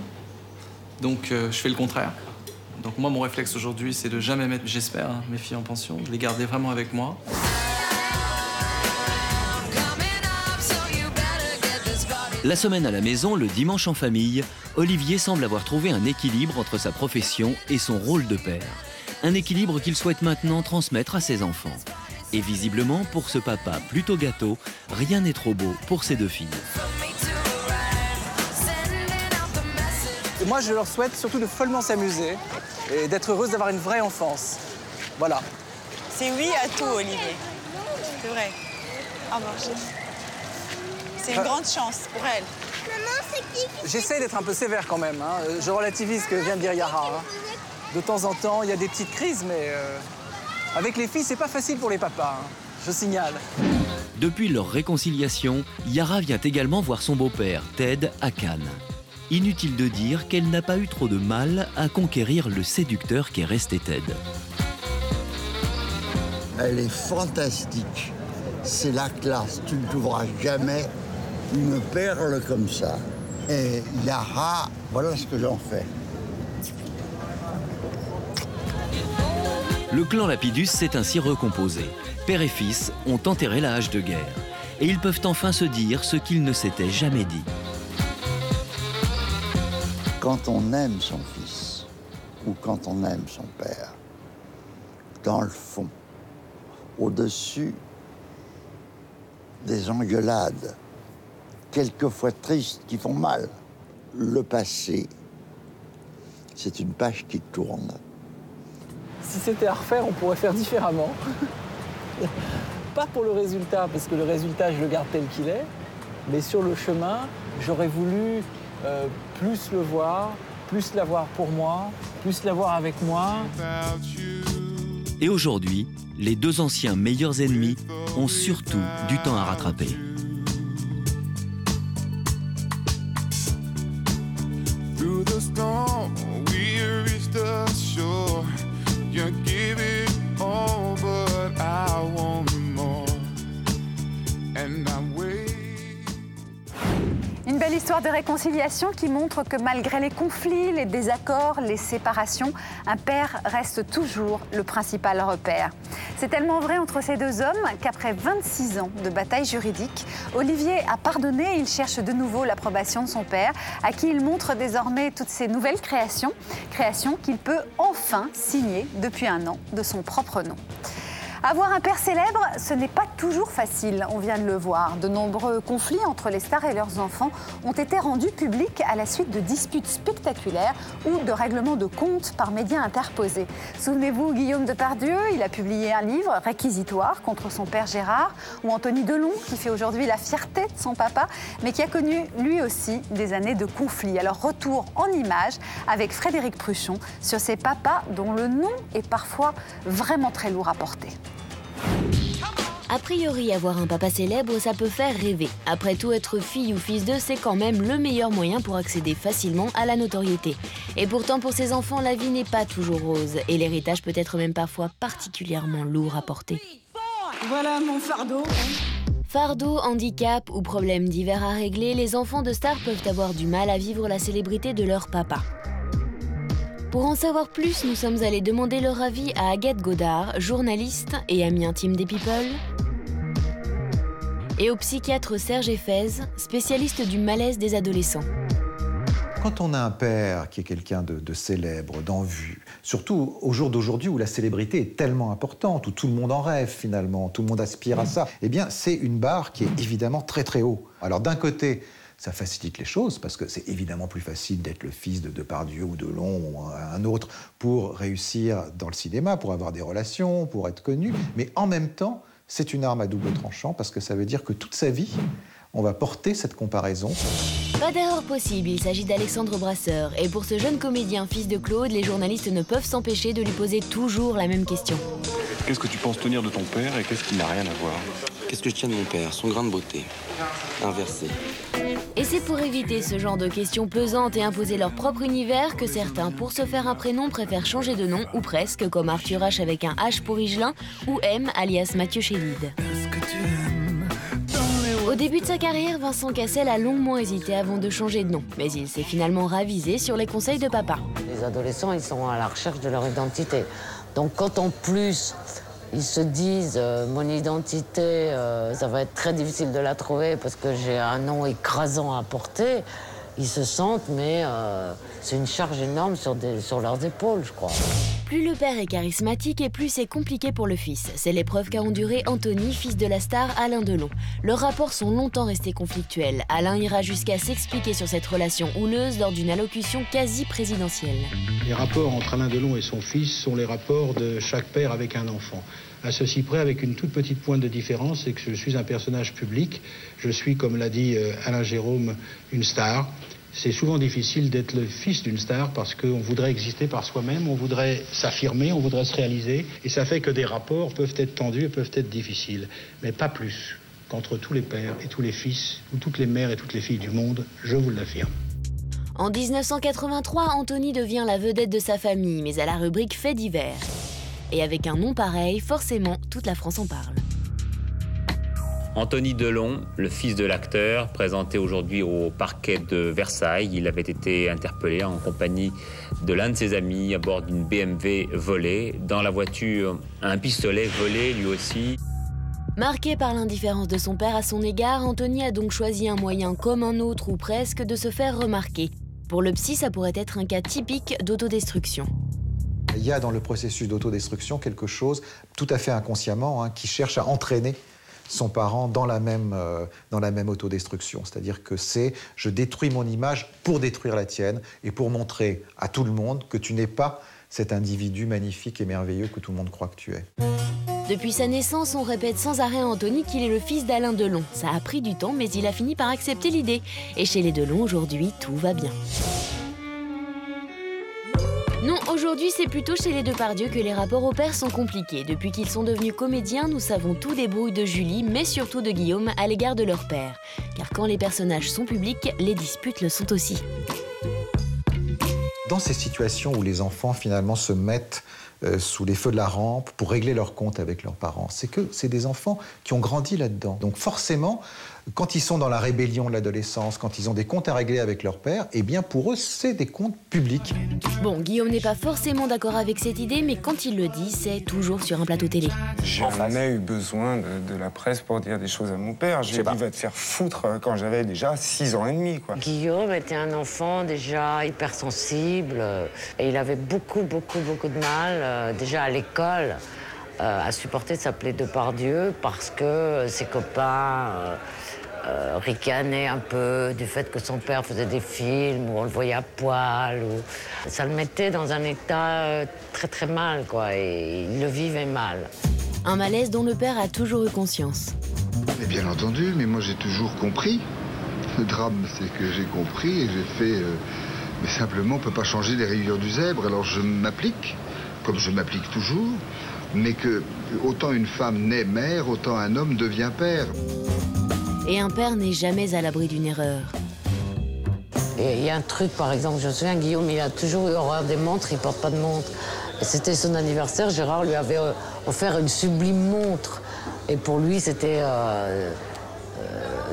donc je fais le contraire. Donc moi, mon réflexe aujourd'hui, c'est de jamais mettre, j'espère, hein, mes filles en pension, de les garder vraiment avec moi. La semaine à la maison, le dimanche en famille, Olivier semble avoir trouvé un équilibre entre sa profession et son rôle de père. Un équilibre qu'il souhaite maintenant transmettre à ses enfants. Et visiblement, pour ce papa plutôt gâteau, rien n'est trop beau pour ses 2 filles. Et moi, je leur souhaite surtout de follement s'amuser et d'être heureuses d'avoir une vraie enfance. Voilà. C'est oui à tout, Olivier. C'est vrai. Ah bon, c'est une grande chance pour elle. Maman, c'est qui? J'essaie d'être un peu sévère quand même. Hein. Je relativise ce que vient de dire Yara. Hein. De temps en temps, il y a des petites crises, mais avec les filles, c'est pas facile pour les papas. Hein. Je signale. Depuis leur réconciliation, Yara vient également voir son beau-père, Ted, à Cannes. Inutile de dire qu'elle n'a pas eu trop de mal à conquérir le séducteur qui est resté Ted. Elle est fantastique. C'est la classe. Tu ne trouveras jamais une perle comme ça. Et Yara, voilà ce que j'en fais. Le clan Lapidus s'est ainsi recomposé. Père et fils ont enterré la hache de guerre. Et ils peuvent enfin se dire ce qu'ils ne s'étaient jamais dit. Quand on aime son fils, ou quand on aime son père, dans le fond, au-dessus des engueulades, quelquefois tristes, qui font mal, le passé, c'est une page qui tourne. Si c'était à refaire, on pourrait faire différemment. Pas pour le résultat, parce que le résultat, je le garde tel qu'il est, mais sur le chemin, j'aurais voulu plus le voir, plus l'avoir pour moi, plus l'avoir avec moi. Et aujourd'hui, les 2 anciens meilleurs ennemis ont surtout du temps à rattraper. Une belle histoire de réconciliation qui montre que malgré les conflits, les désaccords, les séparations, un père reste toujours le principal repère. C'est tellement vrai entre ces 2 hommes qu'après 26 ans de bataille juridique, Olivier a pardonné et il cherche de nouveau l'approbation de son père, à qui il montre désormais toutes ses nouvelles créations qu'il peut enfin signer depuis 1 an de son propre nom. Avoir un père célèbre, ce n'est pas toujours facile, on vient de le voir. De nombreux conflits entre les stars et leurs enfants ont été rendus publics à la suite de disputes spectaculaires ou de règlements de comptes par médias interposés. Souvenez-vous, Guillaume Depardieu, il a publié un livre réquisitoire contre son père Gérard, ou Anthony Delon, qui fait aujourd'hui la fierté de son papa, mais qui a connu lui aussi des années de conflits. Alors retour en images avec Frédéric Pruchon sur ces papas dont le nom est parfois vraiment très lourd à porter. A priori, avoir un papa célèbre, ça peut faire rêver. Après tout, être fille ou fils d'eux, c'est quand même le meilleur moyen pour accéder facilement à la notoriété. Et pourtant, pour ces enfants, la vie n'est pas toujours rose. Et l'héritage peut être même parfois particulièrement lourd à porter. Voilà mon fardeau. Fardeau, handicap ou problèmes divers à régler, les enfants de stars peuvent avoir du mal à vivre la célébrité de leur papa. Pour en savoir plus, nous sommes allés demander leur avis à Agathe Godard, journaliste et amie intime des People, et au psychiatre Serge Effez, spécialiste du malaise des adolescents. Quand on a un père qui est quelqu'un de célèbre, d'en vue, surtout au jour d'aujourd'hui où la célébrité est tellement importante, où tout le monde en rêve finalement, tout le monde aspire à ça, eh bien c'est une barre qui est évidemment très très haut. Alors d'un côté, ça facilite les choses parce que c'est évidemment plus facile d'être le fils de Depardieu ou de Delon ou un autre pour réussir dans le cinéma, pour avoir des relations, pour être connu. Mais en même temps, c'est une arme à double tranchant parce que ça veut dire que toute sa vie, on va porter cette comparaison. Pas d'erreur possible, il s'agit d'Alexandre Brasseur. Et pour ce jeune comédien, fils de Claude, les journalistes ne peuvent s'empêcher de lui poser toujours la même question. Qu'est-ce que tu penses tenir de ton père et qu'est-ce qui n'a rien à voir? Qu'est-ce que je tiens de mon père? Son grain de beauté. Inversé. Et c'est pour éviter ce genre de questions pesantes et imposer leur propre univers que certains, pour se faire un prénom, préfèrent changer de nom, ou presque, comme Arthur H avec un H pour Higelin, ou M alias Mathieu Chédid. Au début de sa carrière, Vincent Cassel a longuement hésité avant de changer de nom, mais il s'est finalement ravisé sur les conseils de papa. Les adolescents, ils sont à la recherche de leur identité. Donc quand en plus, ils se disent mon identité, ça va être très difficile de la trouver parce que j'ai un nom écrasant à porter, ils se sentent, mais c'est une charge énorme sur leurs épaules, je crois. Plus le père est charismatique et plus c'est compliqué pour le fils. C'est l'épreuve qu'a enduré Anthony, fils de la star Alain Delon. Leurs rapports sont longtemps restés conflictuels. Alain ira jusqu'à s'expliquer sur cette relation houleuse lors d'une allocution quasi présidentielle. Les rapports entre Alain Delon et son fils sont les rapports de chaque père avec un enfant. À ceci près, avec une toute petite pointe de différence, c'est que je suis un personnage public. Je suis, comme l'a dit Alain Jérôme, une star. C'est souvent difficile d'être le fils d'une star parce qu'on voudrait exister par soi-même, on voudrait s'affirmer, on voudrait se réaliser. Et ça fait que des rapports peuvent être tendus et peuvent être difficiles. Mais pas plus qu'entre tous les pères et tous les fils, ou toutes les mères et toutes les filles du monde, je vous l'affirme. En 1983, Anthony devient la vedette de sa famille, mais à la rubrique Faits divers. Et avec un nom pareil, forcément, toute la France en parle. Anthony Delon, le fils de l'acteur, présenté aujourd'hui au parquet de Versailles. Il avait été interpellé en compagnie de l'un de ses amis à bord d'une BMW volée. Dans la voiture, un pistolet volé lui aussi. Marqué par l'indifférence de son père à son égard, Anthony a donc choisi un moyen comme un autre ou presque de se faire remarquer. Pour le psy, ça pourrait être un cas typique d'autodestruction. Il y a dans le processus d'autodestruction quelque chose, tout à fait inconsciemment, qui cherche à entraîner son parent dans la même autodestruction. C'est-à-dire que c'est « je détruis mon image pour détruire la tienne et pour montrer à tout le monde que tu n'es pas cet individu magnifique et merveilleux que tout le monde croit que tu es ». Depuis sa naissance, on répète sans arrêt à Anthony qu'il est le fils d'Alain Delon. Ça a pris du temps, mais il a fini par accepter l'idée. Et chez les Delon, aujourd'hui, tout va bien. Non, aujourd'hui, c'est plutôt chez les Depardieu que les rapports au père sont compliqués. Depuis qu'ils sont devenus comédiens, nous savons tout des brouilles de Julie, mais surtout de Guillaume, à l'égard de leur père. Car quand les personnages sont publics, les disputes le sont aussi. Dans ces situations où les enfants, finalement, se mettent sous les feux de la rampe pour régler leurs comptes avec leurs parents, c'est que c'est des enfants qui ont grandi là-dedans. Donc forcément, quand ils sont dans la rébellion de l'adolescence, quand ils ont des comptes à régler avec leur père, eh bien pour eux, c'est des comptes publics. Bon, Guillaume n'est pas forcément d'accord avec cette idée, mais quand il le dit, c'est toujours sur un plateau télé. J'ai jamais eu besoin de la presse pour dire des choses à mon père. J'ai dit, va te faire foutre quand j'avais déjà 6 ans et demi, quoi. Guillaume était un enfant déjà hypersensible et il avait beaucoup de mal, déjà à l'école, à supporter de s'appeler Depardieu parce que ses copains ricanaient un peu du fait que son père faisait des films où on le voyait à poil. Ça le mettait dans un état très mal, quoi, et il le vivait mal. Un malaise dont le père a toujours eu conscience. Mais bien entendu, mais moi j'ai toujours compris. Le drame, c'est que j'ai compris et j'ai fait... mais simplement, on ne peut pas changer les rayures du zèbre, alors je m'applique, comme je m'applique toujours, mais que autant une femme naît mère, autant un homme devient père. Et un père n'est jamais à l'abri d'une erreur. Et il y a un truc, par exemple, je me souviens, Guillaume, il a toujours eu horreur des montres, il ne porte pas de montre. C'était son anniversaire, Gérard lui avait offert une sublime montre. Et pour lui, c'était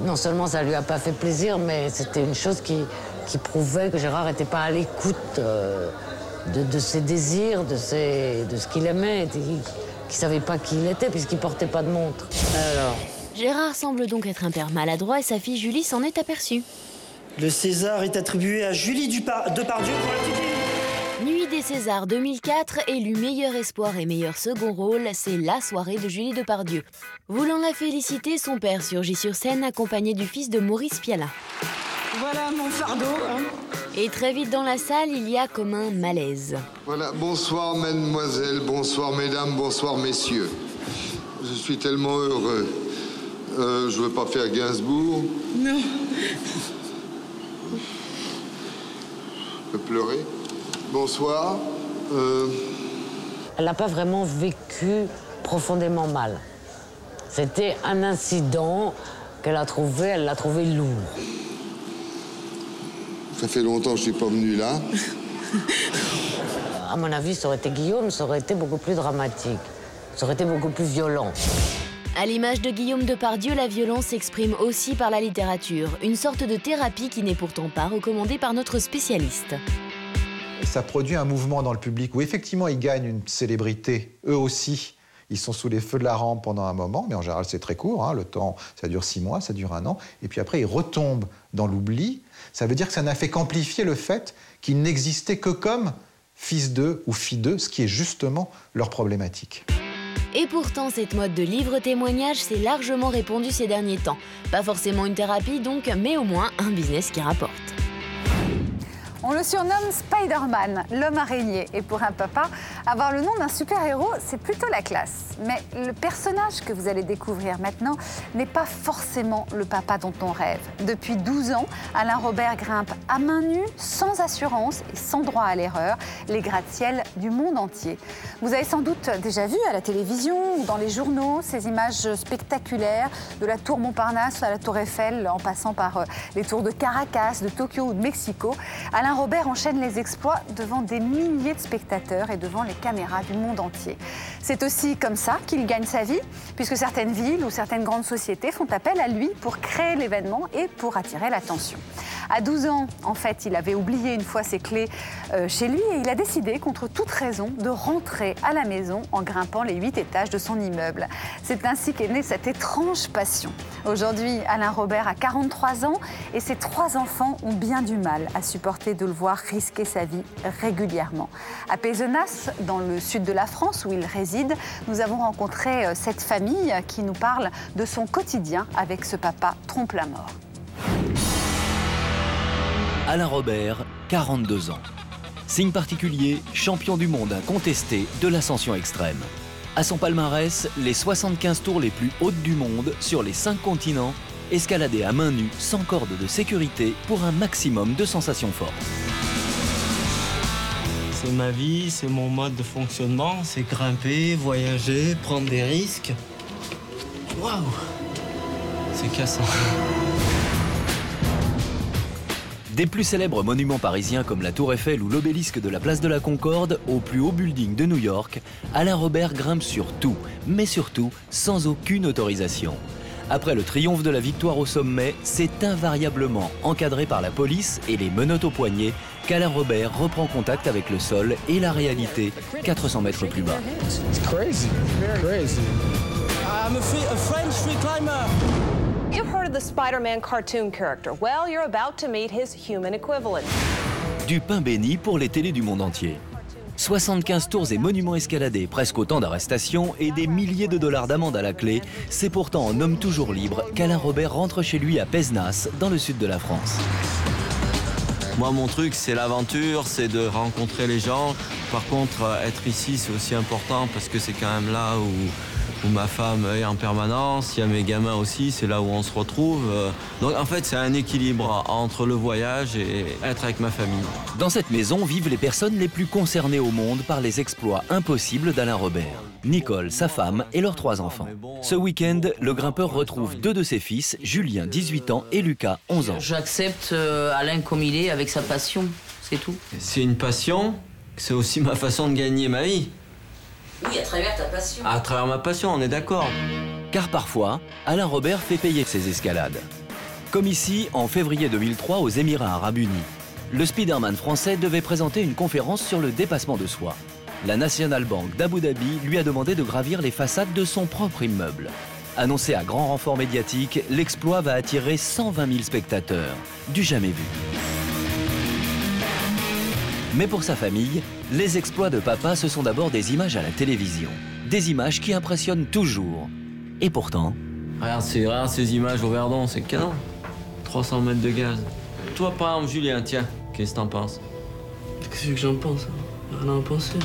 non seulement ça lui a pas fait plaisir, mais c'était une chose qui prouvait que Gérard n'était pas à l'écoute de ses désirs, de ce qu'il aimait, qu'il ne savait pas qui il était puisqu'il ne portait pas de montre. Alors... Gérard semble donc être un père maladroit et sa fille Julie s'en est aperçue. Le César est attribué à Julie Depardieu pour la petite Nuit des Césars 2004, élue meilleur espoir et meilleur second rôle, c'est la soirée de Julie Depardieu. Voulant la féliciter, son père surgit sur scène accompagné du fils de Maurice Pialat. Voilà mon fardeau. Et très vite dans la salle, il y a comme un malaise. Voilà, bonsoir mademoiselle, bonsoir mesdames, bonsoir messieurs. Je suis tellement heureux. Je veux pas faire Gainsbourg. Non. Je peux pleurer. Bonsoir. Elle n'a pas vraiment vécu profondément mal. C'était un incident qu'elle a trouvé, elle l'a trouvé lourd. Ça fait longtemps que je suis pas venu là. À mon avis, ça aurait été Guillaume, ça aurait été beaucoup plus dramatique. Ça aurait été beaucoup plus violent. À l'image de Guillaume Depardieu, la violence s'exprime aussi par la littérature, une sorte de thérapie qui n'est pourtant pas recommandée par notre spécialiste. Ça produit un mouvement dans le public où effectivement ils gagnent une célébrité, eux aussi. Ils sont sous les feux de la rampe pendant un moment, mais en général c'est très court, hein, le temps, ça dure 6 mois, ça dure 1 an, et puis après ils retombent dans l'oubli. Ça veut dire que ça n'a fait qu'amplifier le fait qu'ils n'existaient que comme fils d'eux ou filles d'eux, ce qui est justement leur problématique. Et pourtant, cette mode de livre-témoignage s'est largement répandue ces derniers temps. Pas forcément une thérapie donc, mais au moins un business qui rapporte. On le surnomme Spider-Man, l'homme araignée. Et pour un papa, avoir le nom d'un super-héros, c'est plutôt la classe. Mais le personnage que vous allez découvrir maintenant n'est pas forcément le papa dont on rêve. Depuis 12 ans, Alain Robert grimpe à main nue, sans assurance et sans droit à l'erreur, les gratte-ciel du monde entier. Vous avez sans doute déjà vu à la télévision ou dans les journaux ces images spectaculaires de la tour Montparnasse à la tour Eiffel, en passant par les tours de Caracas, de Tokyo ou de Mexico. Alain Robert enchaîne les exploits devant des milliers de spectateurs et devant les caméras du monde entier. C'est aussi comme ça qu'il gagne sa vie, puisque certaines villes ou certaines grandes sociétés font appel à lui pour créer l'événement et pour attirer l'attention. À 12 ans, en fait, il avait oublié une fois ses clés chez lui et il a décidé, contre toute raison, de rentrer à la maison en grimpant les 8 étages de son immeuble. C'est ainsi qu'est née cette étrange passion. Aujourd'hui, Alain Robert a 43 ans et ses 3 enfants ont bien du mal à supporter de le voir risquer sa vie régulièrement. À Pézenas, dans le sud de la France où il réside, nous avons rencontré cette famille qui nous parle de son quotidien avec ce papa trompe-la-mort. Alain Robert, 42 ans. Signe particulier, champion du monde incontesté de l'ascension extrême. À son palmarès, les 75 tours les plus hautes du monde sur les 5 continents, escaladées à main nue sans corde de sécurité pour un maximum de sensations fortes. C'est ma vie, c'est mon mode de fonctionnement, c'est grimper, voyager, prendre des risques. Waouh! C'est cassant. Des plus célèbres monuments parisiens comme la Tour Eiffel ou l'obélisque de la place de la Concorde au plus haut building de New York, Alain Robert grimpe sur tout, mais surtout sans aucune autorisation. Après le triomphe de la victoire au sommet, c'est invariablement encadré par la police et les menottes aux poignets qu'Alain Robert reprend contact avec le sol et la réalité 400 mètres plus bas. It's crazy, crazy. I'm a French free climber. You've heard of the Spider-Man cartoon character. Well, you're about to meet his human equivalent. Du pain béni pour les télés du monde entier. 75 tours et monuments escaladés, presque autant d'arrestations et des milliers de dollars d'amende à la clé, c'est pourtant en homme toujours libre qu'Alain Robert rentre chez lui à Pézenas, dans le sud de la France. Moi, mon truc, c'est l'aventure, c'est de rencontrer les gens. Par contre, être ici, c'est aussi important parce que c'est quand même là où ma femme est en permanence. Il y a mes gamins aussi, c'est là où on se retrouve. Donc, en fait, c'est un équilibre entre le voyage et être avec ma famille. Dans cette maison vivent les personnes les plus concernées au monde par les exploits impossibles d'Alain Robert. Nicole, sa femme et leurs 3 enfants. Ce week-end, le grimpeur retrouve 2 de ses fils, Julien, 18 ans, et Lucas, 11 ans. J'accepte Alain comme il est, avec sa passion, c'est tout. C'est une passion, c'est aussi ma façon de gagner ma vie. Oui, à travers ta passion. À travers ma passion, on est d'accord. Car parfois, Alain Robert fait payer ses escalades. Comme ici, en février 2003, aux Émirats Arabes Unis. Le Spider-Man français devait présenter une conférence sur le dépassement de soi. La National Bank d'Abu Dhabi lui a demandé de gravir les façades de son propre immeuble. Annoncé à grand renfort médiatique, l'exploit va attirer 120 000 spectateurs. Du jamais vu. Mais pour sa famille, les exploits de papa, ce sont d'abord des images à la télévision. Des images qui impressionnent toujours. Et pourtant... Regarde ces images au Verdon, c'est canon. 300 mètres de gaz. Toi, par exemple, Julien, tiens, qu'est-ce que t'en penses? Qu'est-ce que j'en pense? Rien à en penser.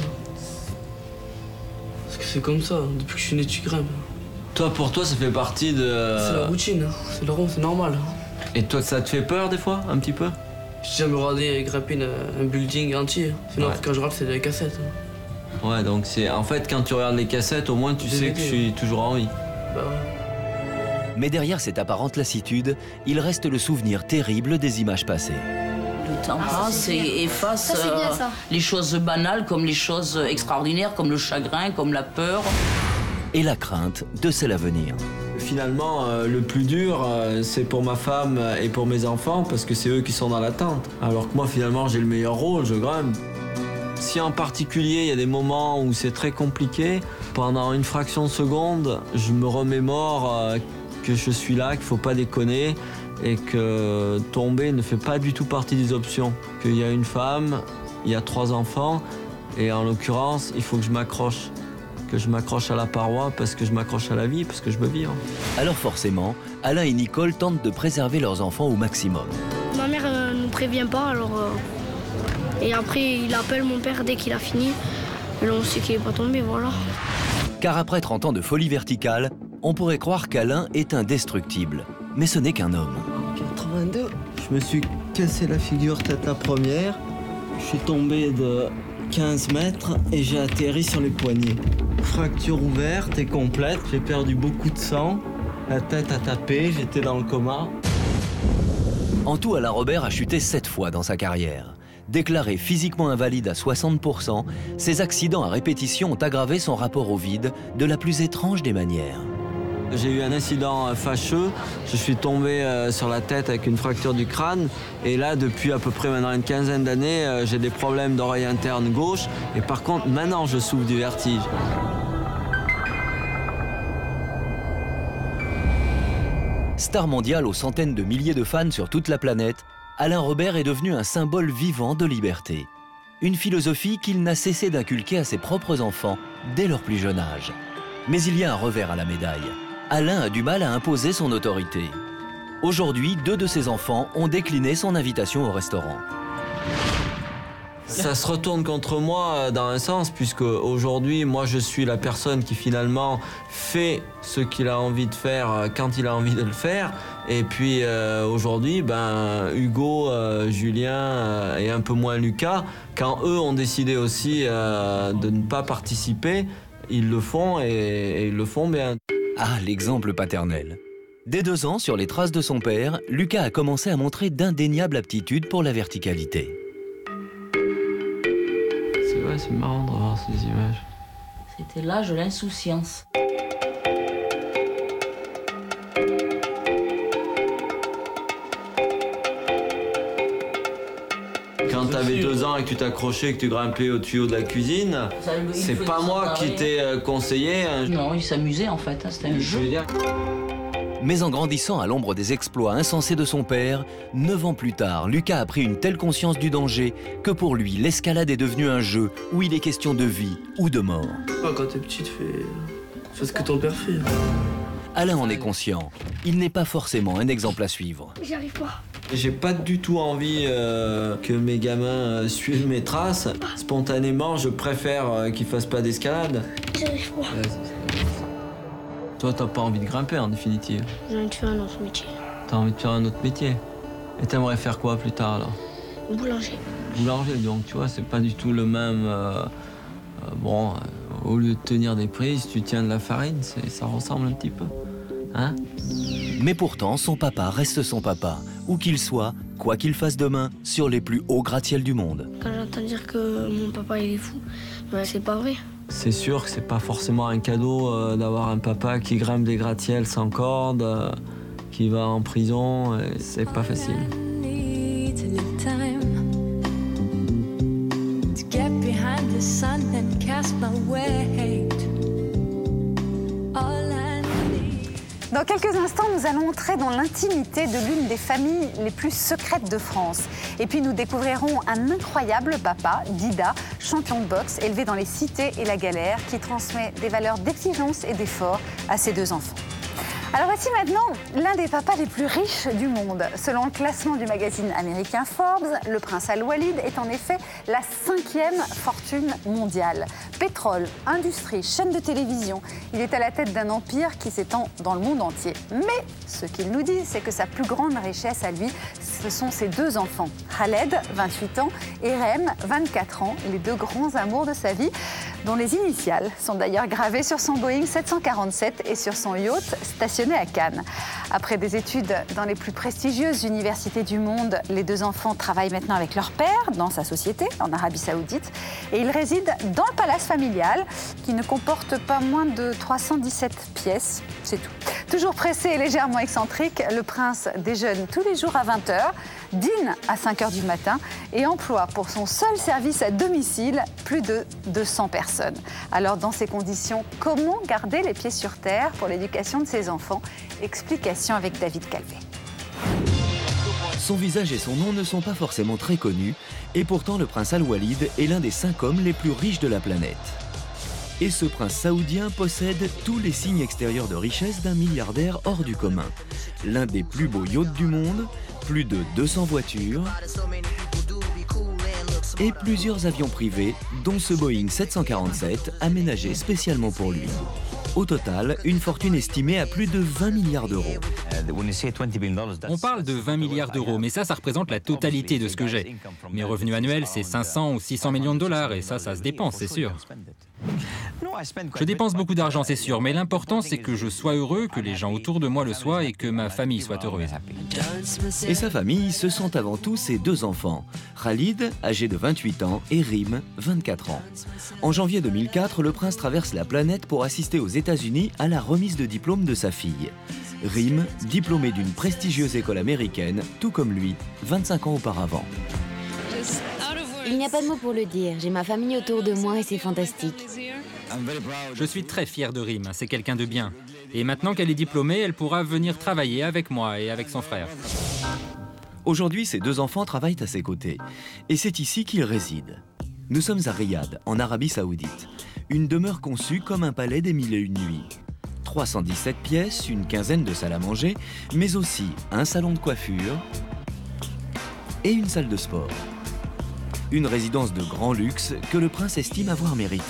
Parce que c'est comme ça, depuis que je suis né, tu grimpes. Toi, pour toi, ça fait partie de... C'est la routine, c'est normal. Et toi, ça te fait peur des fois, un petit peu? J'ai jamais regardé grimper un building entier. Sinon, ouais. Quand je regarde, c'est des cassettes. Ouais, donc c'est... En fait, quand tu regardes les cassettes, au moins, tu sais que je suis toujours en vie. Bah ouais. Mais derrière cette apparente lassitude, il reste le souvenir terrible des images passées. Le temps passe et efface les choses banales comme les choses extraordinaires, comme le chagrin, comme la peur. Et la crainte de celle à venir. Finalement, le plus dur, c'est pour ma femme et pour mes enfants, parce que c'est eux qui sont dans l'attente. Alors que moi, finalement, j'ai le meilleur rôle, je grimpe. Si en particulier, il y a des moments où c'est très compliqué, pendant une fraction de seconde, je me remémore que je suis là, qu'il ne faut pas déconner et que tomber ne fait pas du tout partie des options. Qu'il y a une femme, il y a 3 enfants et en l'occurrence, il faut que je m'accroche. Que je m'accroche à la paroi parce que je m'accroche à la vie, parce que je veux vivre. Alors forcément, Alain et Nicole tentent de préserver leurs enfants au maximum. Ma mère ne nous prévient pas, alors... Et après, il appelle mon père dès qu'il a fini. Et là, on sait qu'il n'est pas tombé, voilà. Car après 30 ans de folie verticale, on pourrait croire qu'Alain est indestructible. Mais ce n'est qu'un homme. 82, je me suis cassé la figure tête la première. Je suis tombé de 15 mètres et j'ai atterri sur les poignets. Fracture ouverte et complète, j'ai perdu beaucoup de sang. La tête a tapé, j'étais dans le coma. En tout, Alain Robert a chuté 7 fois dans sa carrière. Déclaré physiquement invalide à 60%, ses accidents à répétition ont aggravé son rapport au vide de la plus étrange des manières. J'ai eu un incident fâcheux, je suis tombé sur la tête avec une fracture du crâne et là depuis à peu près maintenant une quinzaine d'années j'ai des problèmes d'oreille interne gauche et par contre maintenant je souffre du vertige. Star mondiale aux centaines de milliers de fans sur toute la planète, Alain Robert est devenu un symbole vivant de liberté. Une philosophie qu'il n'a cessé d'inculquer à ses propres enfants dès leur plus jeune âge. Mais il y a un revers à la médaille. Alain a du mal à imposer son autorité. Aujourd'hui, 2 de ses enfants ont décliné son invitation au restaurant. Ça se retourne contre moi dans un sens, puisque aujourd'hui, moi je suis la personne qui finalement fait ce qu'il a envie de faire quand il a envie de le faire. Et puis aujourd'hui, Hugo, Julien et un peu moins Lucas, quand eux ont décidé aussi de ne pas participer, ils le font et ils le font bien. Ah, l'exemple paternel. Dès 2 ans, sur les traces de son père, Lucas a commencé à montrer d'indéniables aptitudes pour la verticalité. C'est vrai, c'est marrant de revoir ces images. C'était l'âge de l'insouciance. Quand t'avais 2 ans et que tu t'accrochais, que tu grimpais au tuyau de la cuisine, c'est pas moi qui t'ai conseillé. Non, il s'amusait en fait, c'était un jeu. Mais en grandissant à l'ombre des exploits insensés de son père, 9 ans plus tard, Lucas a pris une telle conscience du danger que pour lui, l'escalade est devenue un jeu où il est question de vie ou de mort. Quand t'es petit, fais ce que ton père fait. Alain en est conscient. Il n'est pas forcément un exemple à suivre. J'y arrive pas. J'ai pas du tout envie que mes gamins suivent mes traces. Spontanément, je préfère qu'ils fassent pas d'escalade. J'y arrive pas. Toi, t'as pas envie de grimper en définitive. J'ai envie de faire un autre métier. T'as envie de faire un autre métier. Et t'aimerais faire quoi plus tard alors? Boulanger. Boulanger, donc tu vois, c'est pas du tout le même... au lieu de tenir des prises, tu tiens de la farine, ça ressemble un petit peu. Hein? Mais pourtant, son papa reste son papa. Où qu'il soit, quoi qu'il fasse demain, sur les plus hauts gratte-ciels du monde. Quand j'entends dire que mon papa il est fou, c'est pas vrai. C'est sûr que c'est pas forcément un cadeau d'avoir un papa qui grimpe des gratte-ciels sans corde, qui va en prison, c'est pas facile. Dans quelques instants, nous allons entrer dans l'intimité de l'une des familles les plus secrètes de France. Et puis nous découvrirons un incroyable papa, Dida, champion de boxe, élevé dans les cités et la galère, qui transmet des valeurs d'exigence et d'effort à ses 2 enfants. Alors voici maintenant l'un des papas les plus riches du monde. Selon le classement du magazine américain Forbes, le prince Al-Walid est en effet la 5e fortune mondiale. Pétrole, industrie, chaîne de télévision, il est à la tête d'un empire qui s'étend dans le monde entier. Mais ce qu'il nous dit, c'est que sa plus grande richesse à lui, ce sont ses 2 enfants. Khaled, 28 ans, et Rem, 24 ans, les 2 grands amours de sa vie, dont les initiales sont d'ailleurs gravées sur son Boeing 747 et sur son yacht stationné à Cannes. Après des études dans les plus prestigieuses universités du monde, les 2 enfants travaillent maintenant avec leur père dans sa société en Arabie Saoudite et ils résident dans le palace familial qui ne comporte pas moins de 317 pièces, c'est tout. Toujours pressé et légèrement excentrique, le prince déjeune tous les jours à 20h, dîne à 5h du matin et emploie pour son seul service à domicile plus de 200 personnes. Alors dans ces conditions, comment garder les pieds sur terre pour l'éducation de ses enfants? Explication avec David Calvé. Son visage et son nom ne sont pas forcément très connus et pourtant le prince Al-Walid est l'un des 5 hommes les plus riches de la planète. Et ce prince saoudien possède tous les signes extérieurs de richesse d'un milliardaire hors du commun. L'un des plus beaux yachts du monde, plus de 200 voitures et plusieurs avions privés, dont ce Boeing 747 aménagé spécialement pour lui. Au total, une fortune estimée à plus de 20 milliards d'euros. On parle de 20 milliards d'euros, mais ça représente la totalité de ce que j'ai. Mes revenus annuels, c'est 500 ou 600 millions de dollars, et ça se dépense, c'est sûr. Je dépense beaucoup d'argent, c'est sûr, mais l'important, c'est que je sois heureux, que les gens autour de moi le soient et que ma famille soit heureuse. Et sa famille, ce sont avant tout ses 2 enfants, Khalid, âgé de 28 ans, et Rim, 24 ans. En janvier 2004, le prince traverse la planète pour assister aux États-Unis à la remise de diplôme de sa fille. Rim, diplômé d'une prestigieuse école américaine, tout comme lui, 25 ans auparavant. Il n'y a pas de mots pour le dire. J'ai ma famille autour de moi et c'est fantastique. Je suis très fier de Rim, c'est quelqu'un de bien. Et maintenant qu'elle est diplômée, elle pourra venir travailler avec moi et avec son frère. Aujourd'hui, ses 2 enfants travaillent à ses côtés. Et c'est ici qu'ils résident. Nous sommes à Riyad, en Arabie Saoudite. Une demeure conçue comme un palais des 1001 nuits. 317 pièces, une quinzaine de salles à manger, mais aussi un salon de coiffure et une salle de sport. Une résidence de grand luxe que le prince estime avoir méritée.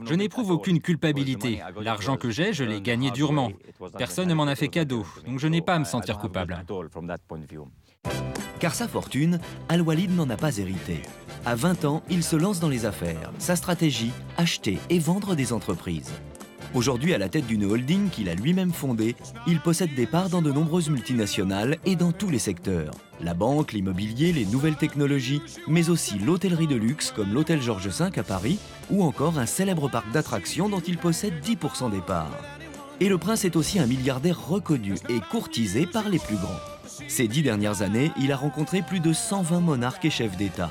Je n'éprouve aucune culpabilité. L'argent que j'ai, je l'ai gagné durement. Personne ne m'en a fait cadeau, donc je n'ai pas à me sentir coupable. Car sa fortune, Al-Walid n'en a pas hérité. À 20 ans, il se lance dans les affaires. Sa stratégie, acheter et vendre des entreprises. Aujourd'hui, à la tête d'une holding qu'il a lui-même fondée, il possède des parts dans de nombreuses multinationales et dans tous les secteurs. La banque, l'immobilier, les nouvelles technologies, mais aussi l'hôtellerie de luxe comme l'hôtel Georges V à Paris, ou encore un célèbre parc d'attractions dont il possède 10% des parts. Et le prince est aussi un milliardaire reconnu et courtisé par les plus grands. Ces 10 dernières années, il a rencontré plus de 120 monarques et chefs d'État.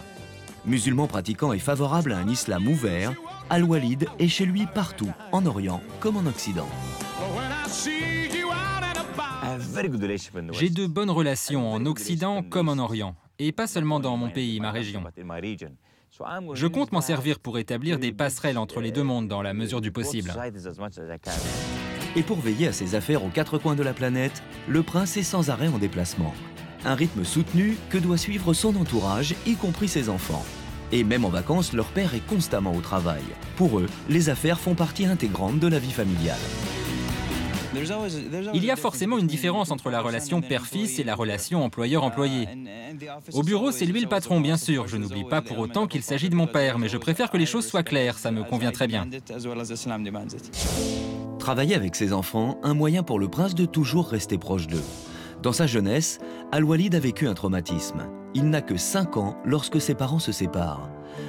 Musulman pratiquant et favorable à un islam ouvert, Al-Walid est chez lui partout, en Orient comme en Occident. J'ai de bonnes relations en Occident comme en Orient, et pas seulement dans mon pays, ma région. Je compte m'en servir pour établir des passerelles entre les 2 mondes dans la mesure du possible. Et pour veiller à ses affaires aux 4 coins de la planète, le prince est sans arrêt en déplacement. Un rythme soutenu que doit suivre son entourage, y compris ses enfants. Et même en vacances, leur père est constamment au travail. Pour eux, les affaires font partie intégrante de la vie familiale. Il y a forcément une différence entre la relation père-fils et la relation employeur-employé. Au bureau, c'est lui le patron, bien sûr. Je n'oublie pas pour autant qu'il s'agit de mon père, mais je préfère que les choses soient claires, ça me convient très bien. Travailler avec ses enfants, un moyen pour le prince de toujours rester proche d'eux. Dans sa jeunesse, Al-Walid a vécu un traumatisme. Il n'a que 5 ans lorsque ses parents se séparent.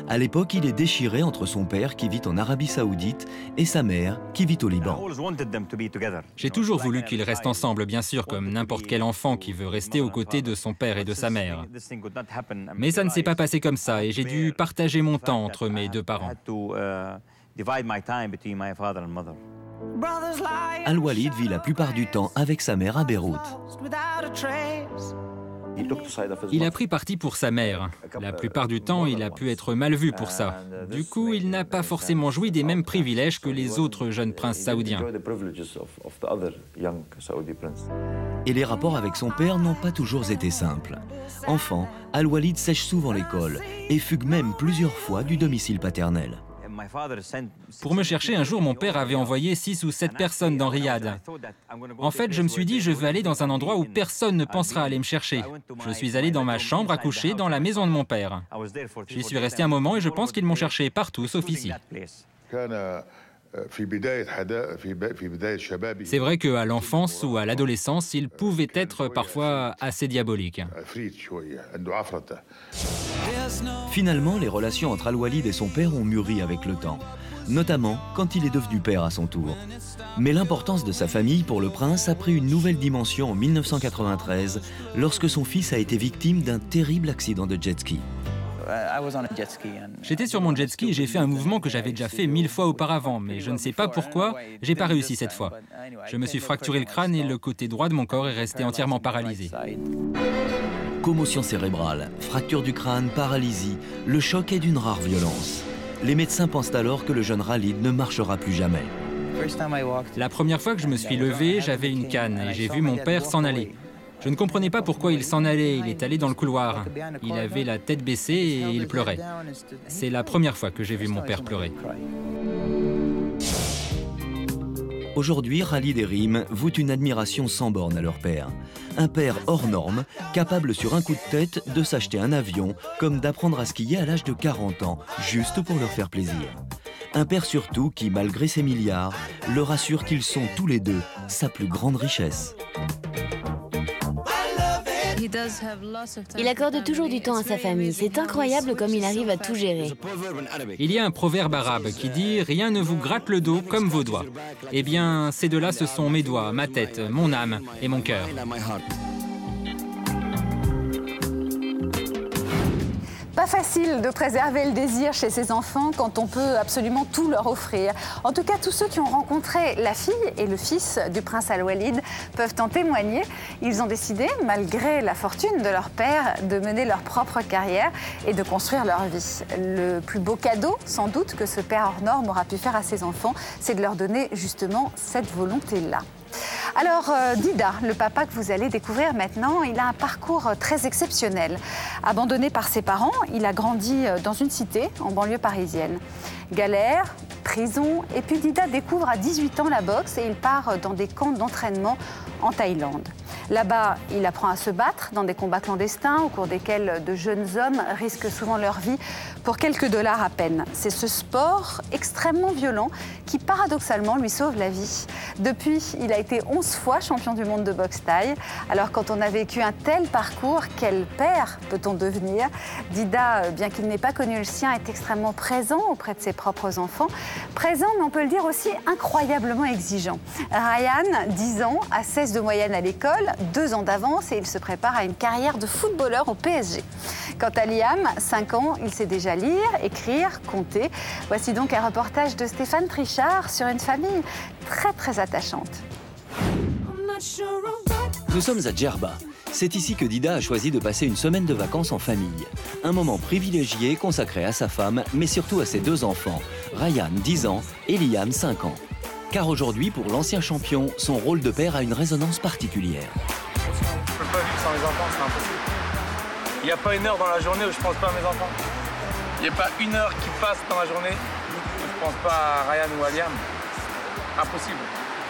À l'époque, il est déchiré entre son père qui vit en Arabie Saoudite et sa mère qui vit au Liban. J'ai toujours voulu qu'ils restent ensemble, bien sûr, comme n'importe quel enfant qui veut rester aux côtés de son père et de sa mère. Mais ça ne s'est pas passé comme ça et j'ai dû partager mon temps entre mes deux parents. Al-Walid vit la plupart du temps avec sa mère à Beyrouth. Il a pris parti pour sa mère. La plupart du temps, il a pu être mal vu pour ça. Du coup, il n'a pas forcément joui des mêmes privilèges que les autres jeunes princes saoudiens. Et les rapports avec son père n'ont pas toujours été simples. Enfant, Al-Walid sèche souvent l'école et fugue même plusieurs fois du domicile paternel. Pour me chercher, un jour, mon père avait envoyé 6 ou 7 personnes dans Riyad. En fait, je me suis dit, je veux aller dans un endroit où personne ne pensera aller me chercher. Je suis allé dans ma chambre à coucher dans la maison de mon père. J'y suis resté un moment et je pense qu'ils m'ont cherché partout, sauf ici. C'est vrai qu'à l'enfance ou à l'adolescence, il pouvait être parfois assez diabolique. Finalement, les relations entre Al-Walid et son père ont mûri avec le temps, notamment quand il est devenu père à son tour. Mais l'importance de sa famille pour le prince a pris une nouvelle dimension en 1993, lorsque son fils a été victime d'un terrible accident de jet-ski. J'étais sur mon jet ski et j'ai fait un mouvement que j'avais déjà fait 1000 fois auparavant, mais je ne sais pas pourquoi, j'ai pas réussi cette fois. Je me suis fracturé le crâne et le côté droit de mon corps est resté entièrement paralysé. Commotion cérébrale, fracture du crâne, paralysie, le choc est d'une rare violence. Les médecins pensent alors que le jeune Khalid ne marchera plus jamais. La première fois que je me suis levé, j'avais une canne et j'ai vu mon père s'en aller. Je ne comprenais pas pourquoi il s'en allait, il est allé dans le couloir. Il avait la tête baissée et il pleurait. C'est la première fois que j'ai vu mon père pleurer. Aujourd'hui, Khalid et Rim vouent une admiration sans borne à leur père. Un père hors norme, capable sur un coup de tête de s'acheter un avion, comme d'apprendre à skier à l'âge de 40 ans, juste pour leur faire plaisir. Un père surtout qui, malgré ses milliards, leur assure qu'ils sont tous les deux sa plus grande richesse. Il accorde toujours du temps à sa famille. C'est incroyable comme il arrive à tout gérer. Il y a un proverbe arabe qui dit « Rien ne vous gratte le dos comme vos doigts ». Eh bien, ces deux-là, ce sont mes doigts, ma tête, mon âme et mon cœur. Pas facile de préserver le désir chez ces enfants quand on peut absolument tout leur offrir. En tout cas, tous ceux qui ont rencontré la fille et le fils du prince Al-Walid peuvent en témoigner. Ils ont décidé, malgré la fortune de leur père, de mener leur propre carrière et de construire leur vie. Le plus beau cadeau, sans doute, que ce père hors norme aura pu faire à ses enfants, c'est de leur donner justement cette volonté-là. Alors, Dida, le papa que vous allez découvrir maintenant, il a un parcours très exceptionnel. Abandonné par ses parents, il a grandi dans une cité en banlieue parisienne. Galère, prison, et puis Dida découvre à 18 ans la boxe et il part dans des camps d'entraînement en Thaïlande. Là-bas, il apprend à se battre dans des combats clandestins au cours desquels de jeunes hommes risquent souvent leur vie pour quelques dollars à peine. C'est ce sport extrêmement violent qui, paradoxalement, lui sauve la vie. Depuis, il a été 11 fois champion du monde de boxe thaï. Alors, quand on a vécu un tel parcours, quel père peut-on devenir? Dida, bien qu'il n'ait pas connu le sien, est extrêmement présent auprès de ses propres enfants. Présent, mais on peut le dire aussi incroyablement exigeant. Ryan, 10 ans, a 16 de moyenne à l'école, 2 ans d'avance et il se prépare à une carrière de footballeur au PSG. Quant à Liam, 5 ans, il sait déjà lire, écrire, compter. Voici donc un reportage de Stéphane Trichard sur une famille très attachante. Nous sommes à Djerba. C'est ici que Dida a choisi de passer une semaine de vacances en famille. Un moment privilégié consacré à sa femme, mais surtout à ses 2 enfants, Ryan, 10 ans, et Liam, 5 ans. Car aujourd'hui, pour l'ancien champion, son rôle de père a une résonance particulière. Je peux pas vivre sans mes enfants, c'est impossible. Il n'y a pas une heure dans la journée où je pense pas à mes enfants. Il n'y a pas une heure qui passe dans la journée où je pense pas à Ryan ou à Liam. Impossible.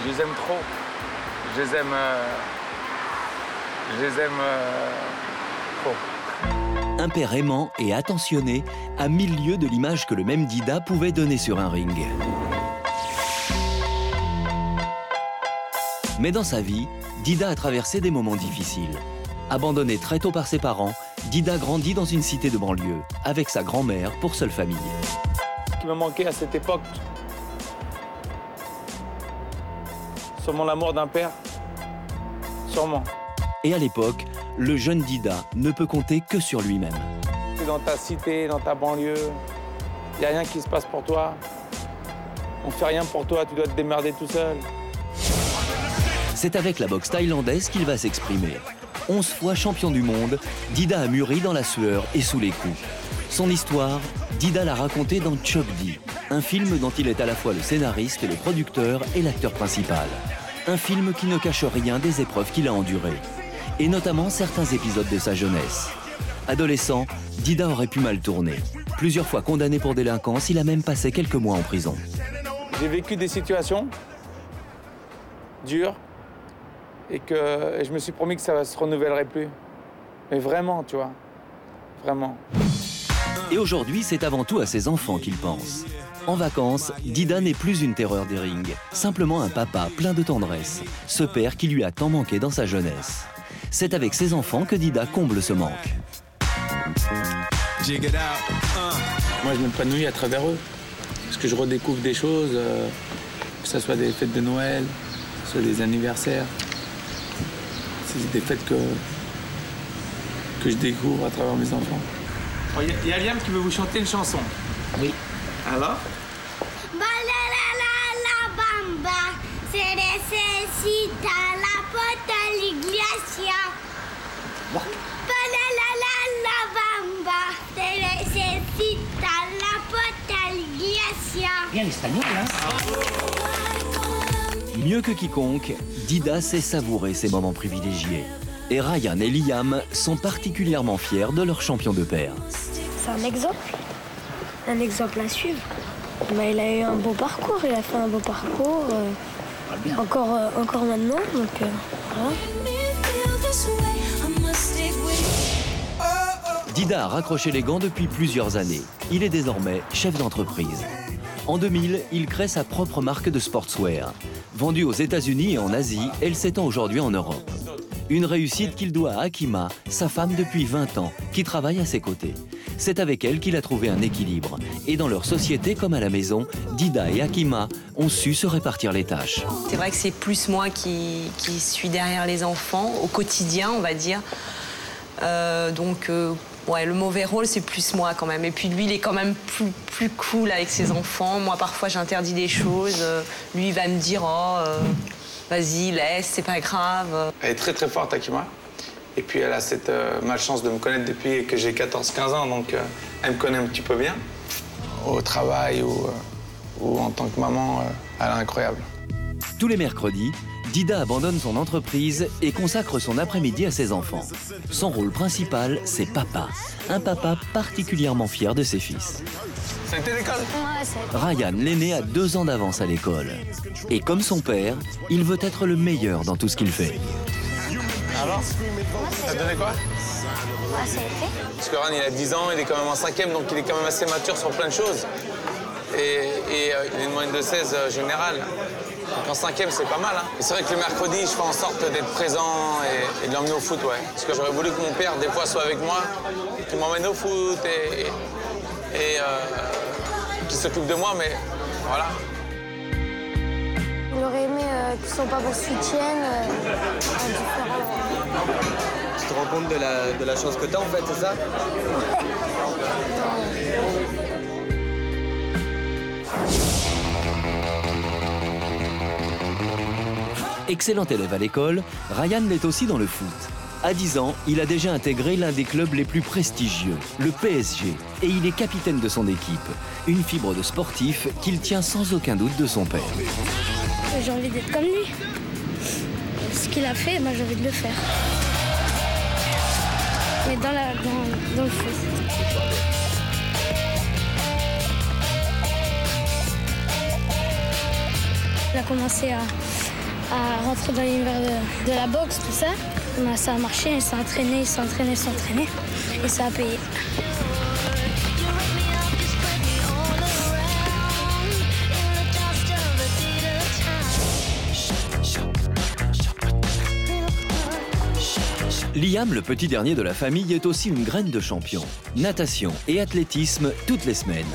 Je les aime trop. Je les aime trop. Un père aimant et attentionné, à 1000 lieues de l'image que le même Dida pouvait donner sur un ring. Mais dans sa vie, Dida a traversé des moments difficiles. Abandonné très tôt par ses parents, Dida grandit dans une cité de banlieue, avec sa grand-mère pour seule famille. Ce qui me manquait à cette époque, sûrement l'amour d'un père, sûrement. Et à l'époque, le jeune Dida ne peut compter que sur lui-même. Tu es dans ta cité, dans ta banlieue, il n'y a rien qui se passe pour toi. On fait rien pour toi, tu dois te démerder tout seul. C'est avec la boxe thaïlandaise qu'il va s'exprimer. 11 fois champion du monde, Dida a mûri dans la sueur et sous les coups. Son histoire, Dida l'a racontée dans Chok Di, un film dont il est à la fois le scénariste, le producteur et l'acteur principal. Un film qui ne cache rien des épreuves qu'il a endurées, et notamment certains épisodes de sa jeunesse. Adolescent, Dida aurait pu mal tourner. Plusieurs fois condamné pour délinquance, il a même passé quelques mois en prison. J'ai vécu des situations dures et je me suis promis que ça ne se renouvellerait plus. Mais vraiment, tu vois, vraiment. Et aujourd'hui, c'est avant tout à ses enfants qu'il pense. En vacances, Dida n'est plus une terreur des rings, simplement un papa plein de tendresse, ce père qui lui a tant manqué dans sa jeunesse. C'est avec ses enfants que Dida comble ce manque. Moi, je m'épanouis à travers eux, parce que je redécouvre des choses, que ce soit des fêtes de Noël, que ce soit des anniversaires. C'est des fêtes que je découvre à travers mes enfants. Il y a Liam qui veut vous chanter une chanson. Oui. Alors? Bamba, se necesita la potaligliacia. Bamba, se necesita la potaligliacia. Bien l'espagnol, hein? Mieux que quiconque, Dida sait savourer ses moments privilégiés. Et Ryan et Liam sont particulièrement fiers de leur champion de père. C'est un exemple à suivre. Mais il a eu un beau parcours, il a fait un beau parcours, encore maintenant, donc voilà. Dida a raccroché les gants depuis plusieurs années. Il est désormais chef d'entreprise. En 2000, il crée sa propre marque de sportswear. Vendue aux États-Unis et en Asie, elle s'étend aujourd'hui en Europe. Une réussite qu'il doit à Akima, sa femme depuis 20 ans, qui travaille à ses côtés. C'est avec elle qu'il a trouvé un équilibre. Et dans leur société comme à la maison, Dida et Akima ont su se répartir les tâches. C'est vrai que c'est plus moi qui suis derrière les enfants, au quotidien, on va dire. Ouais, le mauvais rôle, c'est plus moi quand même. Et puis lui, il est quand même plus cool avec ses enfants. Moi, parfois, j'interdis des choses. Lui, il va me dire, vas-y, laisse, c'est pas grave. Elle est très très forte, Akima. Et puis elle a cette malchance de me connaître depuis que j'ai 14-15 ans, donc elle me connaît un petit peu bien. Au travail ou en tant que maman, elle est incroyable. Tous les mercredis, Dida abandonne son entreprise et consacre son après-midi à ses enfants. Son rôle principal, c'est papa. Un papa particulièrement fier de ses fils. Ça a été l'école? Ryan, l'aîné, a 2 ans d'avance à l'école. Et comme son père, il veut être le meilleur dans tout ce qu'il fait. Alors? Ça a donné quoi? Parce que Ryan, il a 10 ans, il est quand même en 5e, donc il est quand même assez mature sur plein de choses. Et il a une moyenne de 16 générale. Donc en 5e, c'est pas mal. Hein. Et c'est vrai que le mercredi, je fais en sorte d'être présent et de l'emmener au foot, ouais. Parce que j'aurais voulu que mon père, des fois, soit avec moi, qu'il m'emmène au foot et qu'il s'occupe de moi, mais voilà. Il aurait aimé que son papa se soutienne Tu te rends compte de la chance que t'as, en fait, c'est ça? Excellent élève à l'école, Ryan l'est aussi dans le foot. À 10 ans, il a déjà intégré l'un des clubs les plus prestigieux, le PSG, et il est capitaine de son équipe. Une fibre de sportif qu'il tient sans aucun doute de son père. J'ai envie d'être comme lui. Ce qu'il a fait, j'ai envie de le faire. Mais dans le foot. Il a commencé à rentrer dans l'univers de la boxe, tout ça. Ça a marché, il s'est entraîné. Et ça a payé. Liam, le petit dernier de la famille, est aussi une graine de champion. Natation et athlétisme toutes les semaines.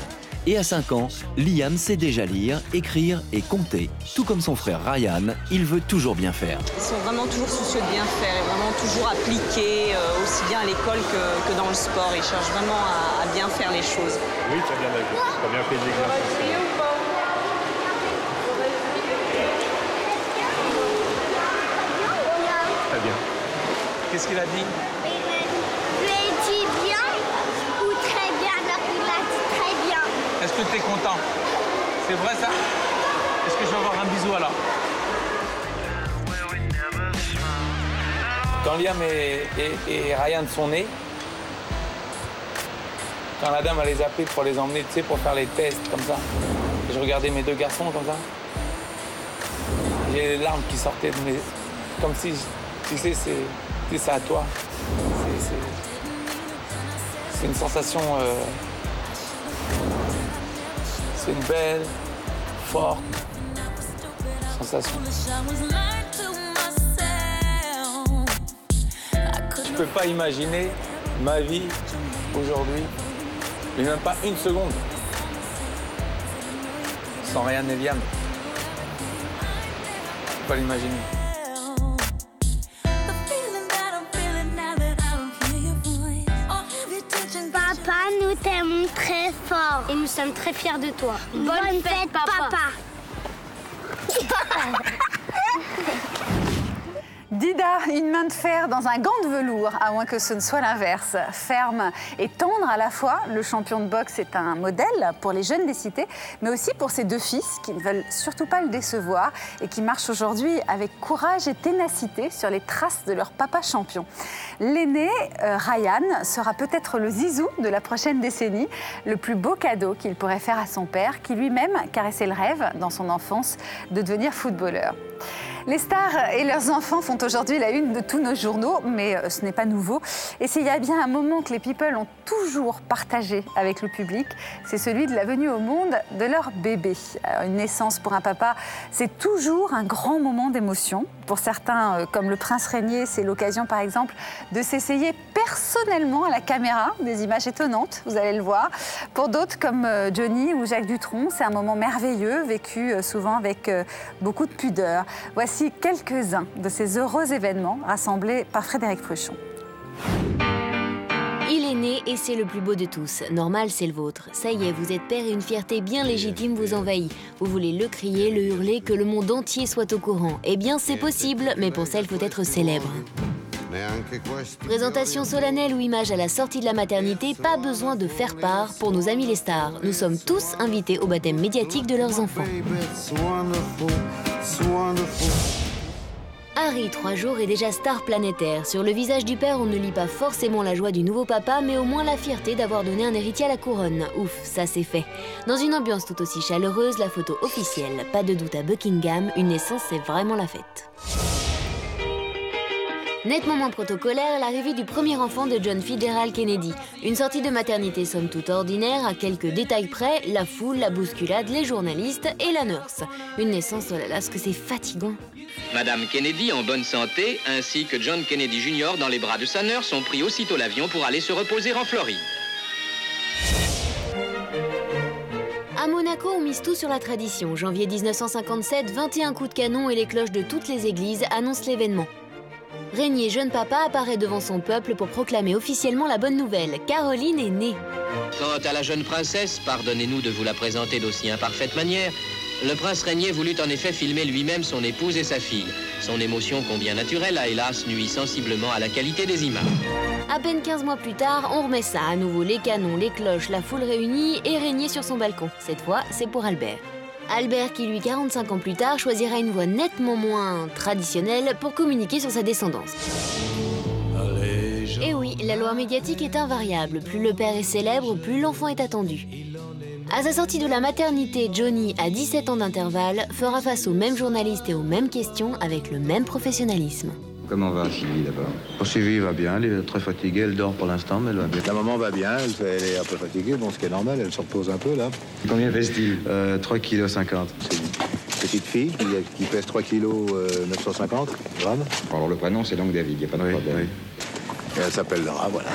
Et à 5 ans, Liam sait déjà lire, écrire et compter. Tout comme son frère Ryan, il veut toujours bien faire. Ils sont vraiment toujours soucieux de bien faire et vraiment toujours appliqués, aussi bien à l'école que dans le sport. Ils cherchent vraiment à bien faire les choses. Oui, tu as bien fait les exercices. Très bien. Qu'est-ce qu'il a dit? Il a dit bien ou très bien, alors il a dit très bien. Est-ce que tu es content? C'est vrai ça? Est-ce que je vais avoir un bisou alors? Quand Liam et Ryan sont nés, quand la dame elle les appelait pour les emmener, tu sais, pour faire les tests comme ça, et je regardais mes 2 garçons comme ça, j'ai les larmes qui sortaient de mes... Comme si, tu sais, c'est à toi. C'est une sensation... C'est une belle, forte sensation. Je peux pas imaginer ma vie aujourd'hui, mais même pas une seconde, sans Ryan et Liam. Je peux pas l'imaginer. Papa, nous t'aimons très fort. Et nous sommes très fiers de toi. Bonne fête, papa. Dida, une main de fer dans un gant de velours, à moins que ce ne soit l'inverse. Ferme et tendre à la fois, le champion de boxe est un modèle pour les jeunes des cités, mais aussi pour ses 2 fils qui ne veulent surtout pas le décevoir et qui marchent aujourd'hui avec courage et ténacité sur les traces de leur papa champion. L'aîné, Ryan, sera peut-être le zizou de la prochaine décennie, le plus beau cadeau qu'il pourrait faire à son père, qui lui-même caressait le rêve dans son enfance de devenir footballeur. Les stars et leurs enfants font aujourd'hui la une de tous nos journaux, mais ce n'est pas nouveau. Et s'il y a bien un moment que les people ont toujours partagé avec le public, c'est celui de la venue au monde de leur bébé. Alors, une naissance pour un papa, c'est toujours un grand moment d'émotion. Pour certains, comme le prince Régnier, c'est l'occasion par exemple de s'essayer personnellement à la caméra, des images étonnantes, vous allez le voir. Pour d'autres, comme Johnny ou Jacques Dutronc, c'est un moment merveilleux, vécu souvent avec beaucoup de pudeur. Voici quelques-uns de ces heureux événements rassemblés par Frédéric Pruchon. Il est né et c'est le plus beau de tous. Normal, c'est le vôtre. Ça y est, vous êtes père et une fierté bien légitime vous envahit. Vous voulez le crier, le hurler, que le monde entier soit au courant. Eh bien, c'est possible, mais pour ça, il faut être célèbre. Présentation solennelle ou image à la sortie de la maternité, pas besoin de faire part pour nos amis les stars. Nous sommes tous invités au baptême médiatique de leurs enfants. Harry, 3 jours, est déjà star planétaire. Sur le visage du père, on ne lit pas forcément la joie du nouveau papa, mais au moins la fierté d'avoir donné un héritier à la couronne. Ouf, ça c'est fait. Dans une ambiance tout aussi chaleureuse, la photo officielle. Pas de doute à Buckingham, une naissance c'est vraiment la fête. Nettement moins protocolaire, l'arrivée du premier enfant de John Fitzgerald Kennedy. Une sortie de maternité somme toute ordinaire, à quelques détails près, la foule, la bousculade, les journalistes et la nurse. Une naissance, oh là là, ce que c'est fatigant. Madame Kennedy en bonne santé, ainsi que John Kennedy Jr. dans les bras de sa nurse, ont pris aussitôt l'avion pour aller se reposer en Floride. À Monaco, on mise tout sur la tradition. Janvier 1957, 21 coups de canon et les cloches de toutes les églises annoncent l'événement. Régnier, jeune papa, apparaît devant son peuple pour proclamer officiellement la bonne nouvelle. Caroline est née. Quant à la jeune princesse, pardonnez-nous de vous la présenter d'aussi imparfaite manière, le prince Régnier voulut en effet filmer lui-même son épouse et sa fille. Son émotion, combien naturelle, a hélas nui sensiblement à la qualité des images. À peine 15 mois plus tard, on remet ça à nouveau, les canons, les cloches, la foule réunie et Régnier sur son balcon. Cette fois, c'est pour Albert. Albert qui, lui, 45 ans plus tard, choisira une voix nettement moins traditionnelle pour communiquer sur sa descendance. Et oui, la loi médiatique est invariable. Plus le père est célèbre, plus l'enfant est attendu. À sa sortie de la maternité, Johnny, à 17 ans d'intervalle, fera face aux mêmes journalistes et aux mêmes questions avec le même professionnalisme. Comment va Sylvie d'abord? Sylvie va bien, elle est très fatiguée, elle dort pour l'instant, mais elle va bien. La maman va bien, elle est un peu fatiguée, bon, ce qui est normal, elle se repose un peu là. Combien pèse-t-il? 3,50 kg. C'est une petite fille qui pèse 3 kg 950 grammes. Alors le prénom c'est donc David, il n'y a pas de problème. Oui. Et elle s'appelle Laura, voilà.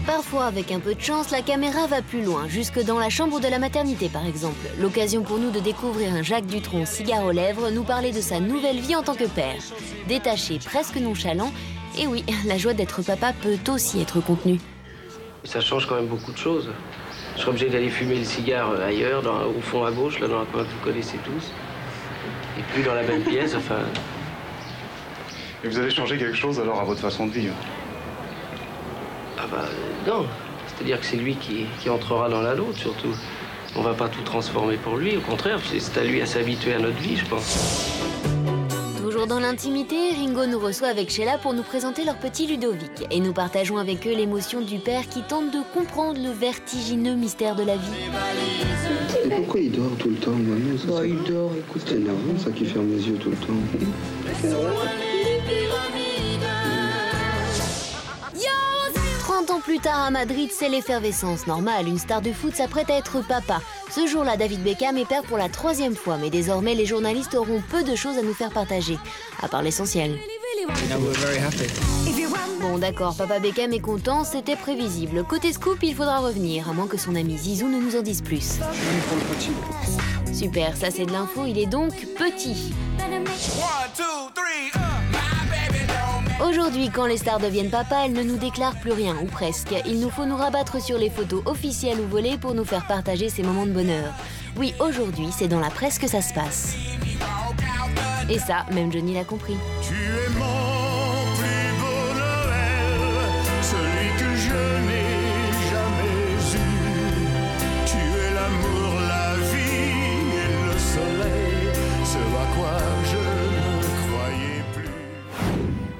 Parfois, avec un peu de chance, la caméra va plus loin, jusque dans la chambre de la maternité par exemple. L'occasion pour nous de découvrir un Jacques Dutronc, cigare aux lèvres, nous parler de sa nouvelle vie en tant que père. Détaché, presque nonchalant, et oui, la joie d'être papa peut aussi être contenue. Ça change quand même beaucoup de choses. Je serais obligé d'aller fumer le cigare ailleurs, au fond à gauche, là dans la coin que vous connaissez tous. Et plus dans la même pièce, enfin... Et vous allez changer quelque chose alors à votre façon de vivre? Ah bah non, c'est-à-dire que c'est lui qui entrera dans la nôtre surtout. On va pas tout transformer pour lui, au contraire, c'est à lui à s'habituer à notre vie, je pense. Toujours dans l'intimité, Ringo nous reçoit avec Sheila pour nous présenter leur petit Ludovic. Et nous partageons avec eux l'émotion du père qui tente de comprendre le vertigineux mystère de la vie. Et pourquoi il dort tout le temps, maman? Bah, il dort, écoute. C'est énervant ça qui ferme les yeux tout le temps. 30 ans plus tard à Madrid, c'est l'effervescence normale. Une star de foot s'apprête à être papa. Ce jour-là, David Beckham est père pour la 3e fois. Mais désormais, les journalistes auront peu de choses à nous faire partager. À part l'essentiel. Bon d'accord, papa Beckham est content, c'était prévisible. Côté scoop, il faudra revenir, à moins que son ami Zizou ne nous en dise plus. Super, ça c'est de l'info, il est donc petit. Aujourd'hui, quand les stars deviennent papa, elles ne nous déclarent plus rien, ou presque. Il nous faut nous rabattre sur les photos officielles ou volées pour nous faire partager ces moments de bonheur. Oui, aujourd'hui, c'est dans la presse que ça se passe. Et ça, même Johnny l'a compris. Tu es mon plus beau Noël, celui que je n'ai jamais eu. Tu es l'amour, la vie et le soleil, ce à quoi je ne croyais plus.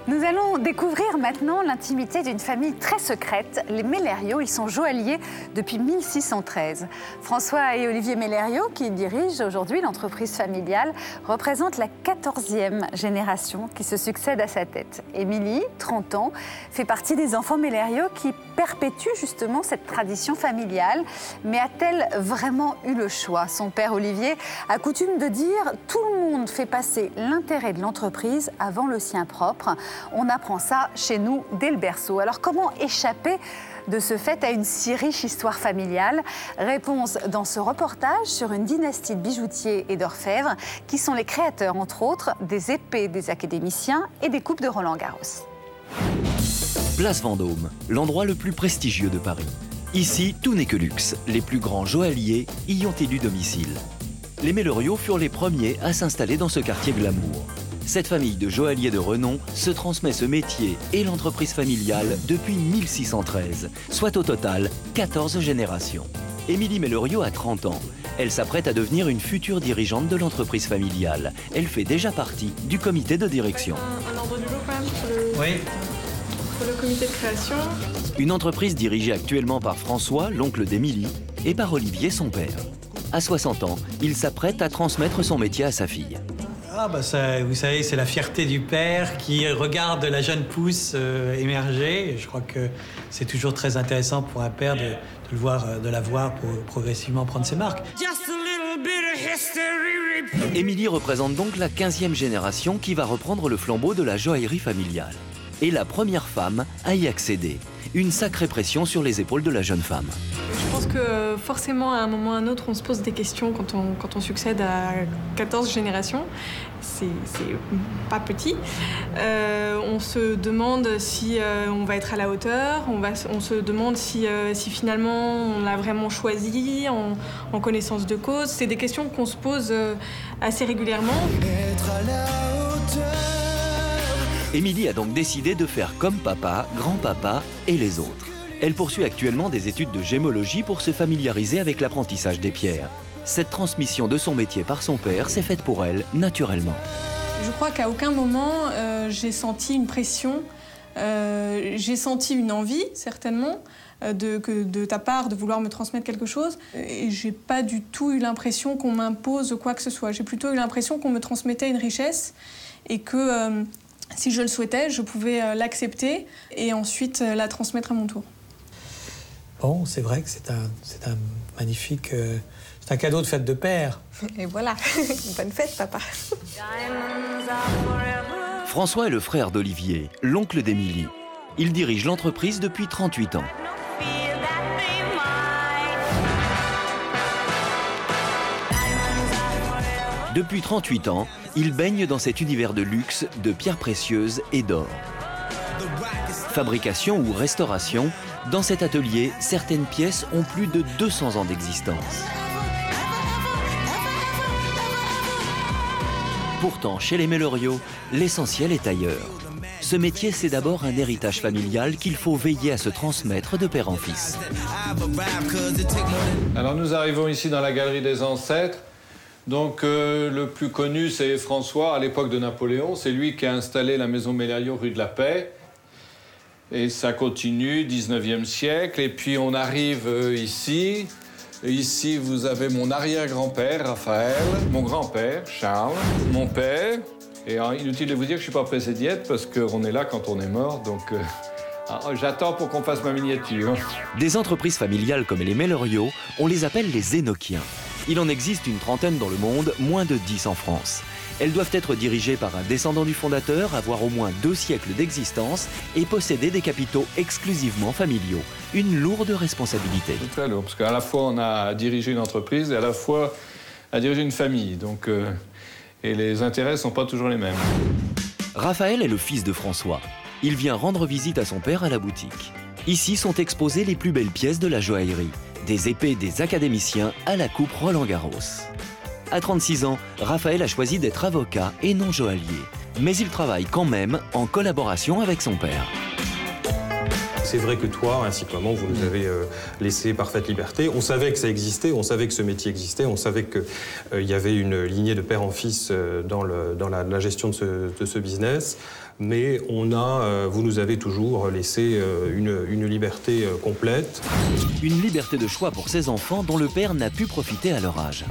Nous allons découvrir maintenant l'intimité d'une famille très secrète, les Mellerio. Ils sont joailliers depuis 1613. François et Olivier Mellerio, qui dirigent aujourd'hui l'entreprise familiale, représentent la 14e génération qui se succède à sa tête. Émilie, 30 ans, fait partie des enfants Mellerio qui perpétuent justement cette tradition familiale. Mais a-t-elle vraiment eu le choix? Son père Olivier a coutume de dire « Tout le monde fait passer l'intérêt de l'entreprise avant le sien propre ». On apprend ça chez nous dès le berceau. Alors comment échapper de ce fait à une si riche histoire familiale? Réponse dans ce reportage sur une dynastie de bijoutiers et d'orfèvres qui sont les créateurs, entre autres, des épées des académiciens et des coupes de Roland-Garros. Place Vendôme, l'endroit le plus prestigieux de Paris. Ici, tout n'est que luxe. Les plus grands joailliers y ont élu domicile. Les Mellerio furent les premiers à s'installer dans ce quartier glamour. Cette famille de joailliers de renom se transmet ce métier et l'entreprise familiale depuis 1613, soit au total 14 générations. Émilie Mellerio a 30 ans. Elle s'apprête à devenir une future dirigeante de l'entreprise familiale. Elle fait déjà partie du comité de direction. Un ordre du jour quand même sur le comité de création. Une entreprise dirigée actuellement par François, l'oncle d'Émilie, et par Olivier, son père. À 60 ans, il s'apprête à transmettre son métier à sa fille. Ah bah ça, vous savez, c'est la fierté du père qui regarde la jeune pousse émerger. Je crois que c'est toujours très intéressant pour un père de la voir progressivement prendre ses marques. Émilie représente donc la 15e génération qui va reprendre le flambeau de la joaillerie familiale. Et la première femme à y accéder. Une sacrée pression sur les épaules de la jeune femme. Je pense que forcément, à un moment ou à un autre, on se pose des questions quand on succède à 14 générations. C'est pas petit. On se demande si on va être à la hauteur. On se demande si finalement on l'a vraiment choisi en connaissance de cause. C'est des questions qu'on se pose assez régulièrement. Être à la hauteur. Émilie a donc décidé de faire comme papa, grand-papa et les autres. Elle poursuit actuellement des études de gémologie pour se familiariser avec l'apprentissage des pierres. Cette transmission de son métier par son père s'est faite pour elle naturellement. Je crois qu'à aucun moment j'ai senti une pression, j'ai senti une envie certainement de ta part de vouloir me transmettre quelque chose. Et j'ai pas du tout eu l'impression qu'on m'impose quoi que ce soit. J'ai plutôt eu l'impression qu'on me transmettait une richesse et que si je le souhaitais, je pouvais l'accepter et ensuite la transmettre à mon tour. Bon, c'est vrai que c'est un magnifique... c'est un cadeau de fête de père. Et voilà, bonne fête, papa. François est le frère d'Olivier, l'oncle d'Émilie. Il dirige l'entreprise depuis 38 ans. Depuis 38 ans, il baigne dans cet univers de luxe, de pierres précieuses et d'or. Fabrication ou restauration, dans cet atelier, certaines pièces ont plus de 200 ans d'existence. Pourtant, chez les Melleriot, l'essentiel est ailleurs. Ce métier, c'est d'abord un héritage familial qu'il faut veiller à se transmettre de père en fils. Alors nous arrivons ici dans la galerie des ancêtres. Donc le plus connu, c'est François, à l'époque de Napoléon. C'est lui qui a installé la maison Melleriot rue de la Paix. Et ça continue, 19e siècle. Et puis on arrive ici. Et ici, vous avez mon arrière-grand-père, Raphaël, mon grand-père, Charles, mon père. Et inutile de vous dire que je ne suis pas pressé d'y être parce qu'on est là quand on est mort. Donc j'attends pour qu'on fasse ma miniature. Des entreprises familiales comme les Melleriot, on les appelle les Hénochiens. Il en existe une trentaine dans le monde, moins de 10 en France. Elles doivent être dirigées par un descendant du fondateur, avoir au moins 2 siècles d'existence et posséder des capitaux exclusivement familiaux. Une lourde responsabilité. C'est très lourd, parce qu'à la fois on a à diriger une entreprise et à la fois à diriger une famille. Donc, et les intérêts ne sont pas toujours les mêmes. Raphaël est le fils de François. Il vient rendre visite à son père à la boutique. Ici sont exposées les plus belles pièces de la joaillerie. Des épées des académiciens à la coupe Roland-Garros. À 36 ans, Raphaël a choisi d'être avocat et non joaillier. Mais il travaille quand même en collaboration avec son père. C'est vrai que toi, ainsi que maman, vous nous avez laissé parfaite liberté. On savait que ça existait, on savait que ce métier existait, on savait qu'il y avait une lignée de père en fils dans la gestion de ce business. Mais vous nous avez toujours laissé une liberté complète. Une liberté de choix pour ses enfants dont le père n'a pu profiter à leur âge.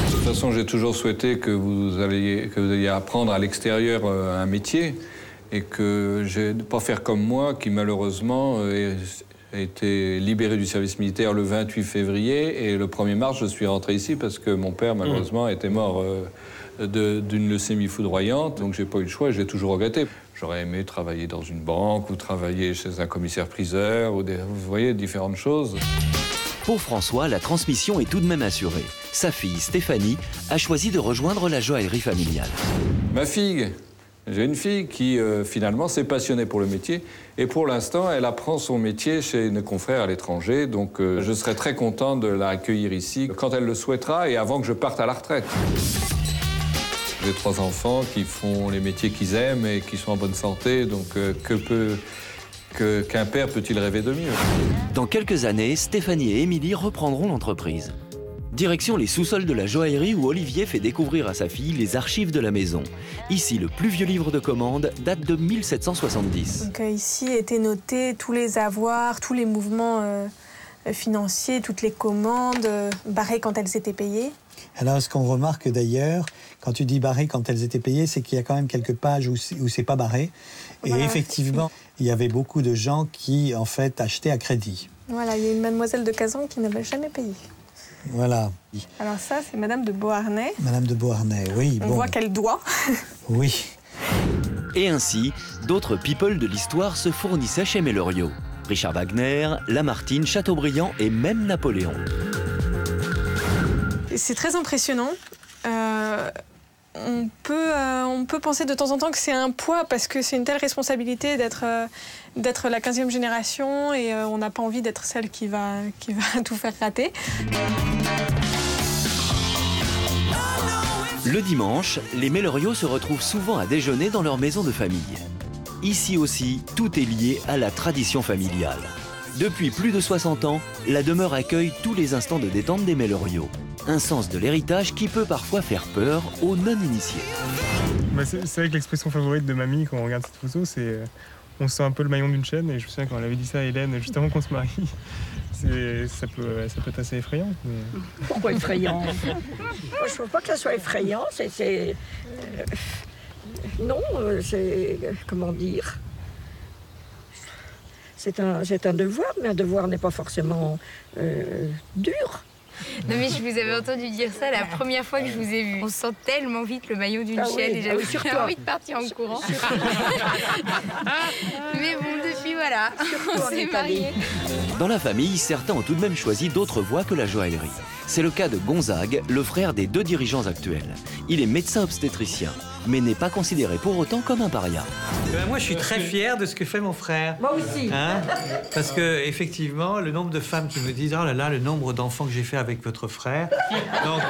De toute façon, j'ai toujours souhaité que vous alliez apprendre à l'extérieur un métier et que je ne pas faire comme moi, qui malheureusement a été libéré du service militaire le 28 février et le 1er mars, je suis rentré ici parce que mon père, malheureusement, était mort d'une leucémie foudroyante, donc j'ai pas eu le choix et j'ai toujours regretté. J'aurais aimé travailler dans une banque ou travailler chez un commissaire-priseur, ou vous voyez, différentes choses. Pour François, la transmission est tout de même assurée. Sa fille, Stéphanie, a choisi de rejoindre la joaillerie familiale. Ma fille, j'ai une fille qui, finalement, s'est passionnée pour le métier. Et pour l'instant, elle apprend son métier chez nos confrères à l'étranger. Donc, je serai très content de la accueillir ici quand elle le souhaitera et avant que je parte à la retraite. J'ai 3 enfants qui font les métiers qu'ils aiment et qui sont en bonne santé. Donc, qu'un père peut-il rêver de mieux? Dans quelques années, Stéphanie et Émilie reprendront l'entreprise. Direction les sous-sols de la joaillerie où Olivier fait découvrir à sa fille les archives de la maison. Ici, le plus vieux livre de commande date de 1770. Donc, ici étaient notés tous les avoirs, tous les mouvements financiers, toutes les commandes, barrées quand elles étaient payées. Alors, ce qu'on remarque d'ailleurs, quand tu dis barré quand elles étaient payées, c'est qu'il y a quand même quelques pages où c'est pas barré. Et voilà. Effectivement, il y avait beaucoup de gens qui, en fait, achetaient à crédit. Voilà, il y a une mademoiselle de Cazan qui n'avait jamais payé. Voilà. Alors ça, c'est Madame de Beauharnais. Madame de Beauharnais, oui. On voit qu'elle doit. Oui. Et ainsi, d'autres people de l'histoire se fournissaient chez Melleriot. Richard Wagner, Lamartine, Chateaubriand et même Napoléon. C'est très impressionnant. On peut penser de temps en temps que c'est un poids parce que c'est une telle responsabilité d'être la 15e génération et on n'a pas envie d'être celle qui va tout faire rater. Le dimanche, les Melleriot se retrouvent souvent à déjeuner dans leur maison de famille. Ici aussi, tout est lié à la tradition familiale. Depuis plus de 60 ans, la demeure accueille tous les instants de détente des Melleriot. Un sens de l'héritage qui peut parfois faire peur aux non-initiés. C'est vrai que l'expression favorite de mamie quand on regarde cette photo, c'est on se sent un peu le maillon d'une chaîne. Et je me souviens quand elle avait dit ça à Hélène juste avant qu'on se marie, ça peut être assez effrayant. Mais... Pourquoi effrayant? Moi, je ne trouve pas que ça soit effrayant. Non, c'est... comment dire? C'est un devoir, mais un devoir n'est pas forcément dur. Non mais je vous avais entendu dire ça la première fois que je vous ai vu. On sent tellement vite le maillot d'une chienne et j'avais envie de partir en courant. Mais bon, depuis voilà, on s'est mariés. Dans la famille, certains ont tout de même choisi d'autres voies que la joaillerie. C'est le cas de Gonzague, le frère des 2 dirigeants actuels. Il est médecin obstétricien, mais n'est pas considéré pour autant comme un paria. Moi, je suis très fier de ce que fait mon frère. Moi aussi. Hein? Parce que, effectivement, le nombre de femmes qui me disent « Oh là là, le nombre d'enfants que j'ai fait avec votre frère. » Donc,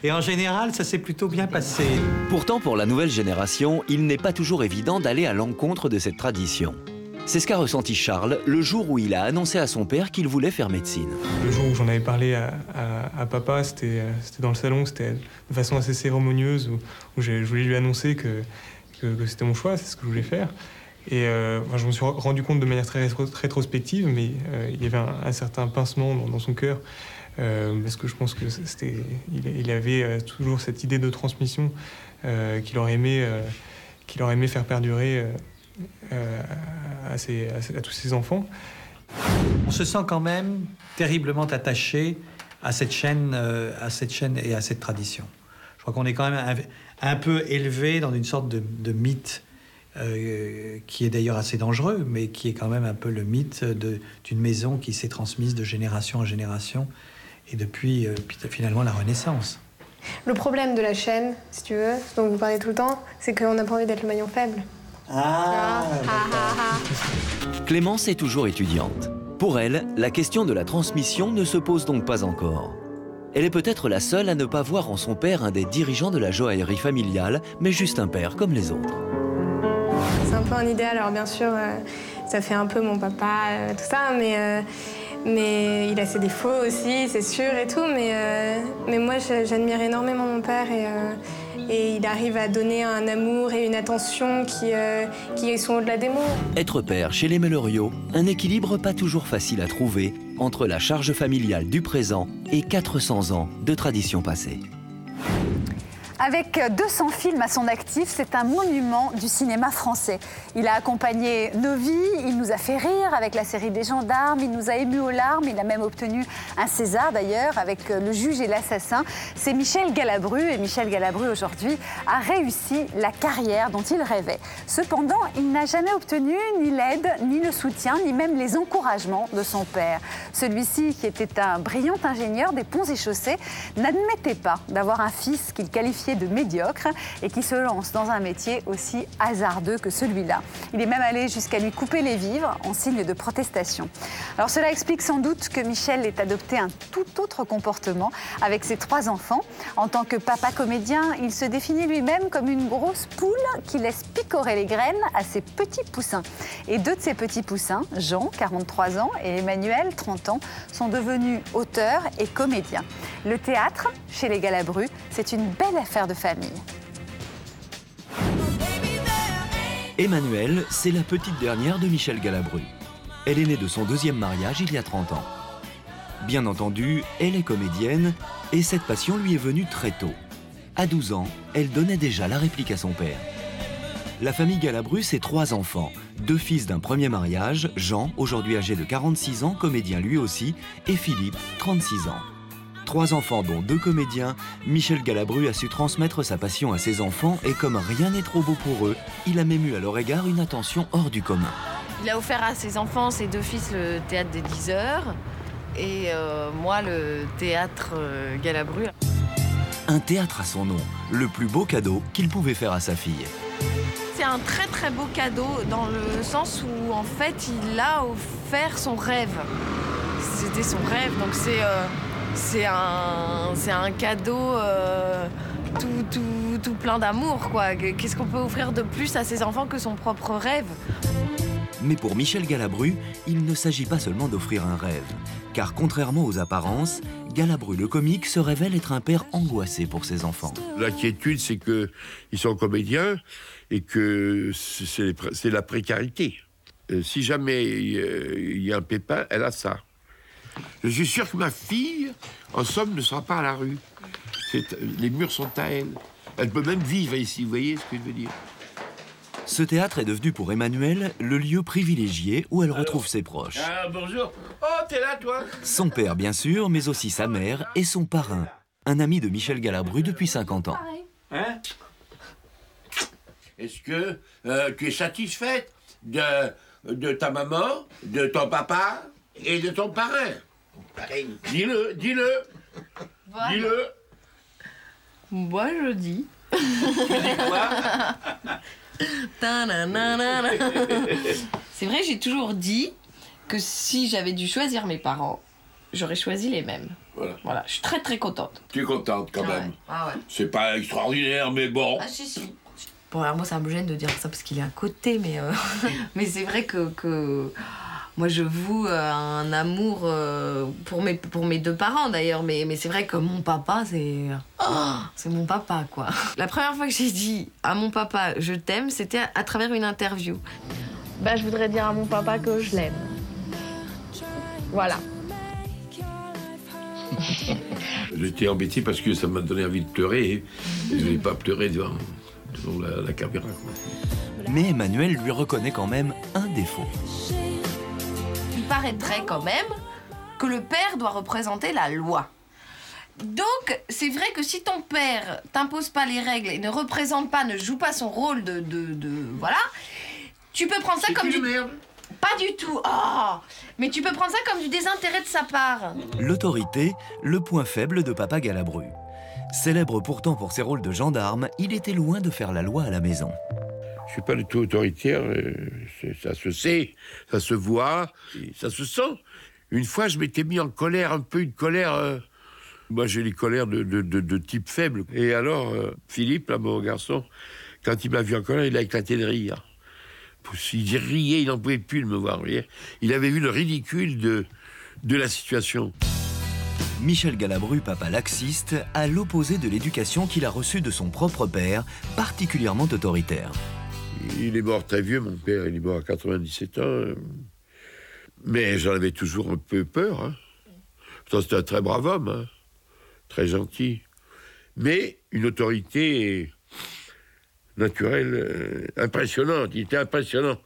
et en général, ça s'est plutôt bien passé. Pourtant, pour la nouvelle génération, il n'est pas toujours évident d'aller à l'encontre de cette tradition. C'est ce qu'a ressenti Charles le jour où il a annoncé à son père qu'il voulait faire médecine. Le jour où j'en avais parlé à papa, c'était dans le salon, c'était de façon assez cérémonieuse, où je voulais lui annoncer que c'était mon choix, c'est ce que je voulais faire. Et je me suis rendu compte de manière très rétrospective, mais il y avait un certain pincement dans son cœur, parce que je pense que il avait toujours cette idée de transmission qu'il aurait aimé faire perdurer à tous ses enfants. On se sent quand même terriblement attaché à cette chaîne et à cette tradition. Je crois qu'on est quand même un peu élevé dans une sorte de mythe qui est d'ailleurs assez dangereux, mais qui est quand même un peu le mythe d'une maison qui s'est transmise de génération en génération et depuis finalement la Renaissance. Le problème de la chaîne, si tu veux, dont vous parlez tout le temps, c'est qu'on n'a pas envie d'être le maillon faible. Clémence est toujours étudiante. Pour elle, la question de la transmission ne se pose donc pas encore. Elle est peut-être la seule à ne pas voir en son père un des dirigeants de la joaillerie familiale, mais juste un père comme les autres. C'est un peu un idéal, alors bien sûr, ça fait un peu mon papa, tout ça, mais il a ses défauts aussi, c'est sûr et tout, mais moi j'admire énormément mon père et il arrive à donner un amour et une attention qui sont au-delà des mots. Être père chez les Melleriot, un équilibre pas toujours facile à trouver entre la charge familiale du présent et 400 ans de tradition passée. Avec 200 films à son actif, c'est un monument du cinéma français. Il a accompagné nos vies, il nous a fait rire avec la série des gendarmes, il nous a émus aux larmes, il a même obtenu un César d'ailleurs avec Le juge et l'assassin. C'est Michel Galabru et Michel Galabru aujourd'hui a réussi la carrière dont il rêvait. Cependant, il n'a jamais obtenu ni l'aide, ni le soutien, ni même les encouragements de son père. Celui-ci, qui était un brillant ingénieur des ponts et chaussées, n'admettait pas d'avoir un fils qu'il qualifiait de médiocre et qui se lance dans un métier aussi hasardeux que celui-là. Il est même allé jusqu'à lui couper les vivres en signe de protestation. Alors cela explique sans doute que Michel ait adopté un tout autre comportement avec ses 3 enfants. En tant que papa comédien, il se définit lui-même comme une grosse poule qui laisse picorer les graines à ses petits poussins. Et 2 de ses petits poussins, Jean, 43 ans, et Emmanuel, 30 ans, sont devenus auteurs et comédiens. Le théâtre, chez les Galabru, c'est une belle affaire de famille. Emmanuelle, c'est la petite dernière de Michel Galabru. Elle est née de son 2e mariage il y a 30 ans. Bien entendu, elle est comédienne et cette passion lui est venue très tôt. À 12 ans, elle donnait déjà la réplique à son père. La famille Galabru, c'est 3 enfants. 2 fils d'un premier mariage, Jean, aujourd'hui âgé de 46 ans, comédien lui aussi, et Philippe, 36 ans. 3 enfants dont 2 comédiens, Michel Galabru a su transmettre sa passion à ses enfants et comme rien n'est trop beau pour eux, il a même eu à leur égard une attention hors du commun. Il a offert à ses enfants, ses 2 fils, le théâtre des 10 heures et moi le théâtre Galabru. Un théâtre à son nom, le plus beau cadeau qu'il pouvait faire à sa fille. C'est un très très beau cadeau dans le sens où en fait il a offert son rêve. C'était son rêve, donc c'est un cadeau tout plein d'amour, quoi. Qu'est-ce qu'on peut offrir de plus à ses enfants que son propre rêve? Mais pour Michel Galabru, il ne s'agit pas seulement d'offrir un rêve. Car contrairement aux apparences, Galabru le comique se révèle être un père angoissé pour ses enfants. L'inquiétude, c'est qu'ils sont comédiens et que c'est la précarité. Si jamais il y a un pépin, elle a ça. Je suis sûr que ma fille, en somme, ne sera pas à la rue. Les murs sont à elle. Elle peut même vivre ici, vous voyez ce que je veux dire? Ce théâtre est devenu pour Emmanuelle le lieu privilégié où elle retrouve ses proches. Bonjour. Oh, t'es là, toi? Son père, bien sûr, mais aussi sa mère et son parrain, un ami de Michel Galabru depuis 50 ans. Hein? Est-ce que tu es satisfaite de ta maman, de ton papa et de ton parrain? Dis-le, dis-le. Voilà. Dis-le. Moi, je dis. Tu dis quoi? C'est vrai, j'ai toujours dit que si j'avais dû choisir mes parents, j'aurais choisi les mêmes. Voilà, je suis très très contente. Tu es contente quand même. Ouais. Ah ouais. C'est pas extraordinaire, mais bon. Ah si. Bon, alors moi, ça me gêne de dire ça parce qu'il est à côté, mais, mais c'est vrai que moi, je voue un amour pour mes deux parents, d'ailleurs. Mais c'est vrai que mon papa, c'est mon papa, quoi. La première fois que j'ai dit à mon papa « je t'aime », c'était à travers une interview. Bah, je voudrais dire à mon papa que je l'aime. Voilà. J'étais embêté parce que ça m'a donné envie de pleurer. Je ne voulais pas pleurer devant la caméra, quoi. Mais Emmanuelle lui reconnaît quand même un défaut. Il paraîtrait quand même que le père doit représenter la loi. Donc, c'est vrai que si ton père t'impose pas les règles et ne représente pas, ne joue pas son rôle voilà, tu peux prendre ça comme du... merde. Pas du tout. Oh, mais tu peux prendre ça comme du désintérêt de sa part. L'autorité, le point faible de papa Galabru. Célèbre pourtant pour ses rôles de gendarme, il était loin de faire la loi à la maison. Je suis pas du tout autoritaire, ça se sait, ça se voit, ça se sent. Une fois, je m'étais mis en colère, un peu une colère... Moi, j'ai les colères de type faible. Et alors, Philippe, là, mon garçon, quand il m'a vu en colère, il a éclaté de rire. Il riait, il n'en pouvait plus de me voir. Il avait vu le ridicule de la situation. Michel Galabru, papa laxiste, à l'opposé de l'éducation qu'il a reçue de son propre père, particulièrement autoritaire. Il est mort très vieux, mon père, il est mort à 97 ans. Mais j'en avais toujours un peu peur. Hein. Pourtant, c'était un très brave homme, hein. Très gentil. Mais une autorité naturelle, impressionnante. Il était impressionnant.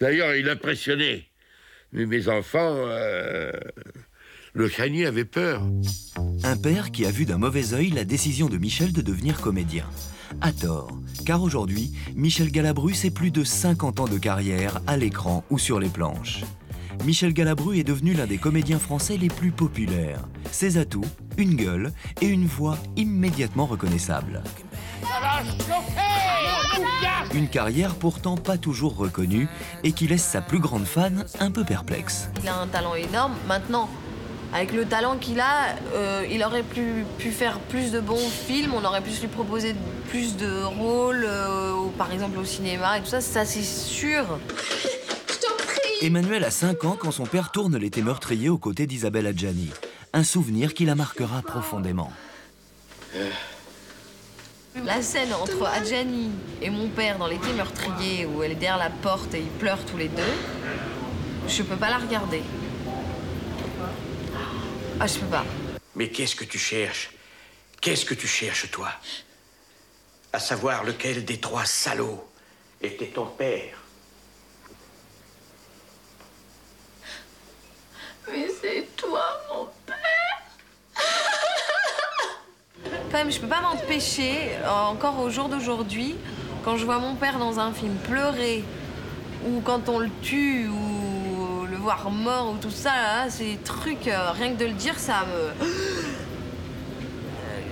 D'ailleurs, il impressionnait. Mais mes enfants, le craignaient, avaient peur. Un père qui a vu d'un mauvais œil la décision de Michel de devenir comédien. À tort, car aujourd'hui, Michel Galabru, c'est plus de 50 ans de carrière à l'écran ou sur les planches. Michel Galabru est devenu l'un des comédiens français les plus populaires. Ses atouts, une gueule et une voix immédiatement reconnaissable. Une carrière pourtant pas toujours reconnue et qui laisse sa plus grande fan un peu perplexe. Il a un talent énorme. Maintenant, avec le talent qu'il a, il aurait pu faire plus de bons films, on aurait pu lui proposer plus de rôles, par exemple au cinéma et tout ça, ça c'est sûr. Emmanuelle a 5 ans quand son père tourne L'été meurtrier aux côtés d'Isabelle Adjani. Un souvenir qui la marquera profondément. La scène entre Adjani et mon père dans L'été meurtrier, où elle est derrière la porte et ils pleurent tous les deux, je peux pas la regarder. Ah, je peux pas. Mais qu'est-ce que tu cherches? Qu'est-ce que tu cherches, toi? À savoir lequel des 3 salauds était ton père? Mais c'est toi, mon père. Quand même, je peux pas m'empêcher, encore au jour d'aujourd'hui, quand je vois mon père dans un film pleurer, ou quand on le tue, ou le voir mort, ou tout ça, là, ces trucs, rien que de le dire, ça me...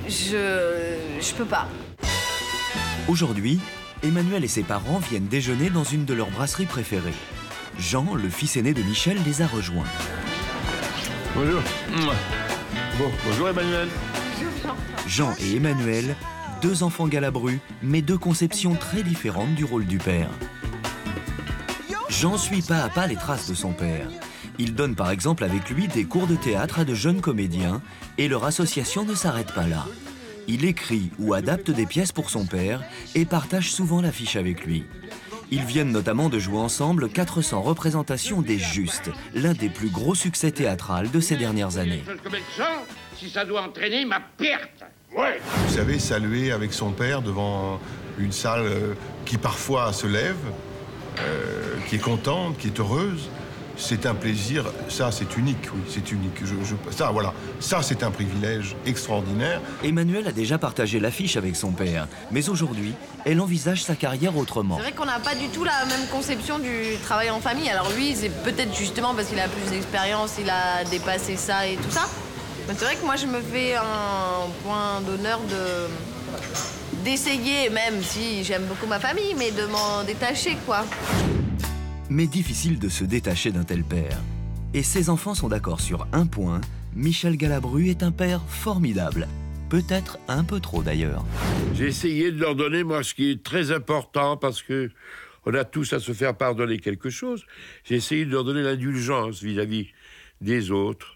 Je peux pas. Aujourd'hui, Emmanuelle et ses parents viennent déjeuner dans une de leurs brasseries préférées. Jean, le fils aîné de Michel, les a rejoints. Bonjour. Bon, bonjour Emmanuel. Jean et Emmanuelle, 2 enfants Galabru, mais 2 conceptions très différentes du rôle du père. Jean suit pas à pas les traces de son père. Il donne par exemple avec lui des cours de théâtre à de jeunes comédiens et leur association ne s'arrête pas là. Il écrit ou adapte des pièces pour son père et partage souvent l'affiche avec lui. Ils viennent notamment de jouer ensemble 400 représentations des Justes, l'un des plus gros succès théâtrales de ces dernières années. Si ça doit entraîner ma perte. Ouais. Vous savez, saluer avec son père devant une salle qui parfois se lève, qui est contente, qui est heureuse. C'est un plaisir, ça c'est unique, oui, c'est unique. Ça, voilà, ça c'est un privilège extraordinaire. Emmanuelle a déjà partagé l'affiche avec son père, mais aujourd'hui, elle envisage sa carrière autrement. C'est vrai qu'on n'a pas du tout la même conception du travail en famille. Alors lui, c'est peut-être justement parce qu'il a plus d'expérience, il a dépassé ça et tout ça. Mais c'est vrai que moi, je me fais un point d'honneur d'essayer, même si j'aime beaucoup ma famille, mais de m'en détacher, quoi. Mais difficile de se détacher d'un tel père. Et ses enfants sont d'accord sur un point, Michel Galabru est un père formidable. Peut-être un peu trop d'ailleurs. J'ai essayé de leur donner, moi, ce qui est très important, parce que on a tous à se faire pardonner quelque chose. J'ai essayé de leur donner l'indulgence vis-à-vis des autres.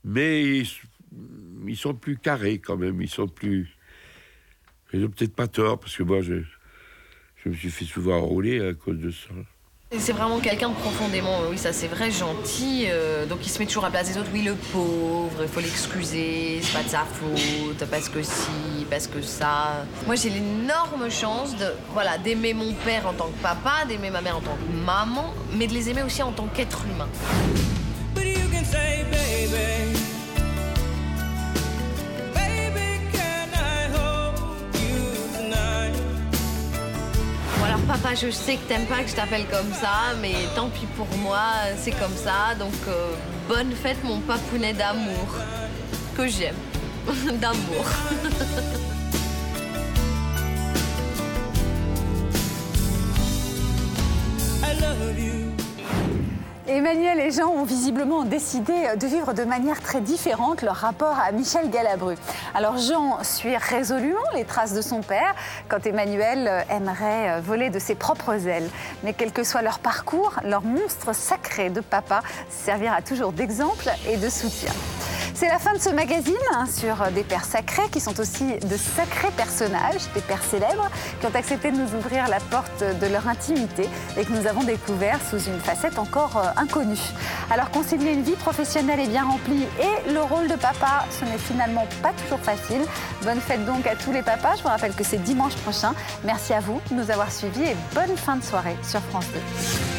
Mais ils sont plus carrés quand même, ils ont peut-être pas tort, parce que moi, je me suis fait souvent enrouler à cause de ça. C'est vraiment quelqu'un de profondément, oui, ça c'est vrai, gentil. Donc il se met toujours à la place des autres. Oui, le pauvre, il faut l'excuser, c'est pas de sa faute, parce que si, parce que ça. Moi j'ai l'énorme chance d'aimer mon père en tant que papa, d'aimer ma mère en tant que maman, mais de les aimer aussi en tant qu'être humain. Alors papa, je sais que t'aimes pas que je t'appelle comme ça, mais tant pis pour moi, c'est comme ça. Donc bonne fête mon papounet d'amour, que j'aime, d'amour. I love you. Emmanuelle et Jean ont visiblement décidé de vivre de manière très différente leur rapport à Michel Galabru. Alors Jean suit résolument les traces de son père, quand Emmanuelle aimerait voler de ses propres ailes. Mais quel que soit leur parcours, leur monstre sacré de papa servira toujours d'exemple et de soutien. C'est la fin de ce magazine sur des pères sacrés qui sont aussi de sacrés personnages, des pères célèbres qui ont accepté de nous ouvrir la porte de leur intimité et que nous avons découvert sous une facette encore inconnue. Alors concilier une vie professionnelle et bien remplie et le rôle de papa, ce n'est finalement pas toujours facile. Bonne fête donc à tous les papas. Je vous rappelle que c'est dimanche prochain. Merci à vous de nous avoir suivis et bonne fin de soirée sur France 2.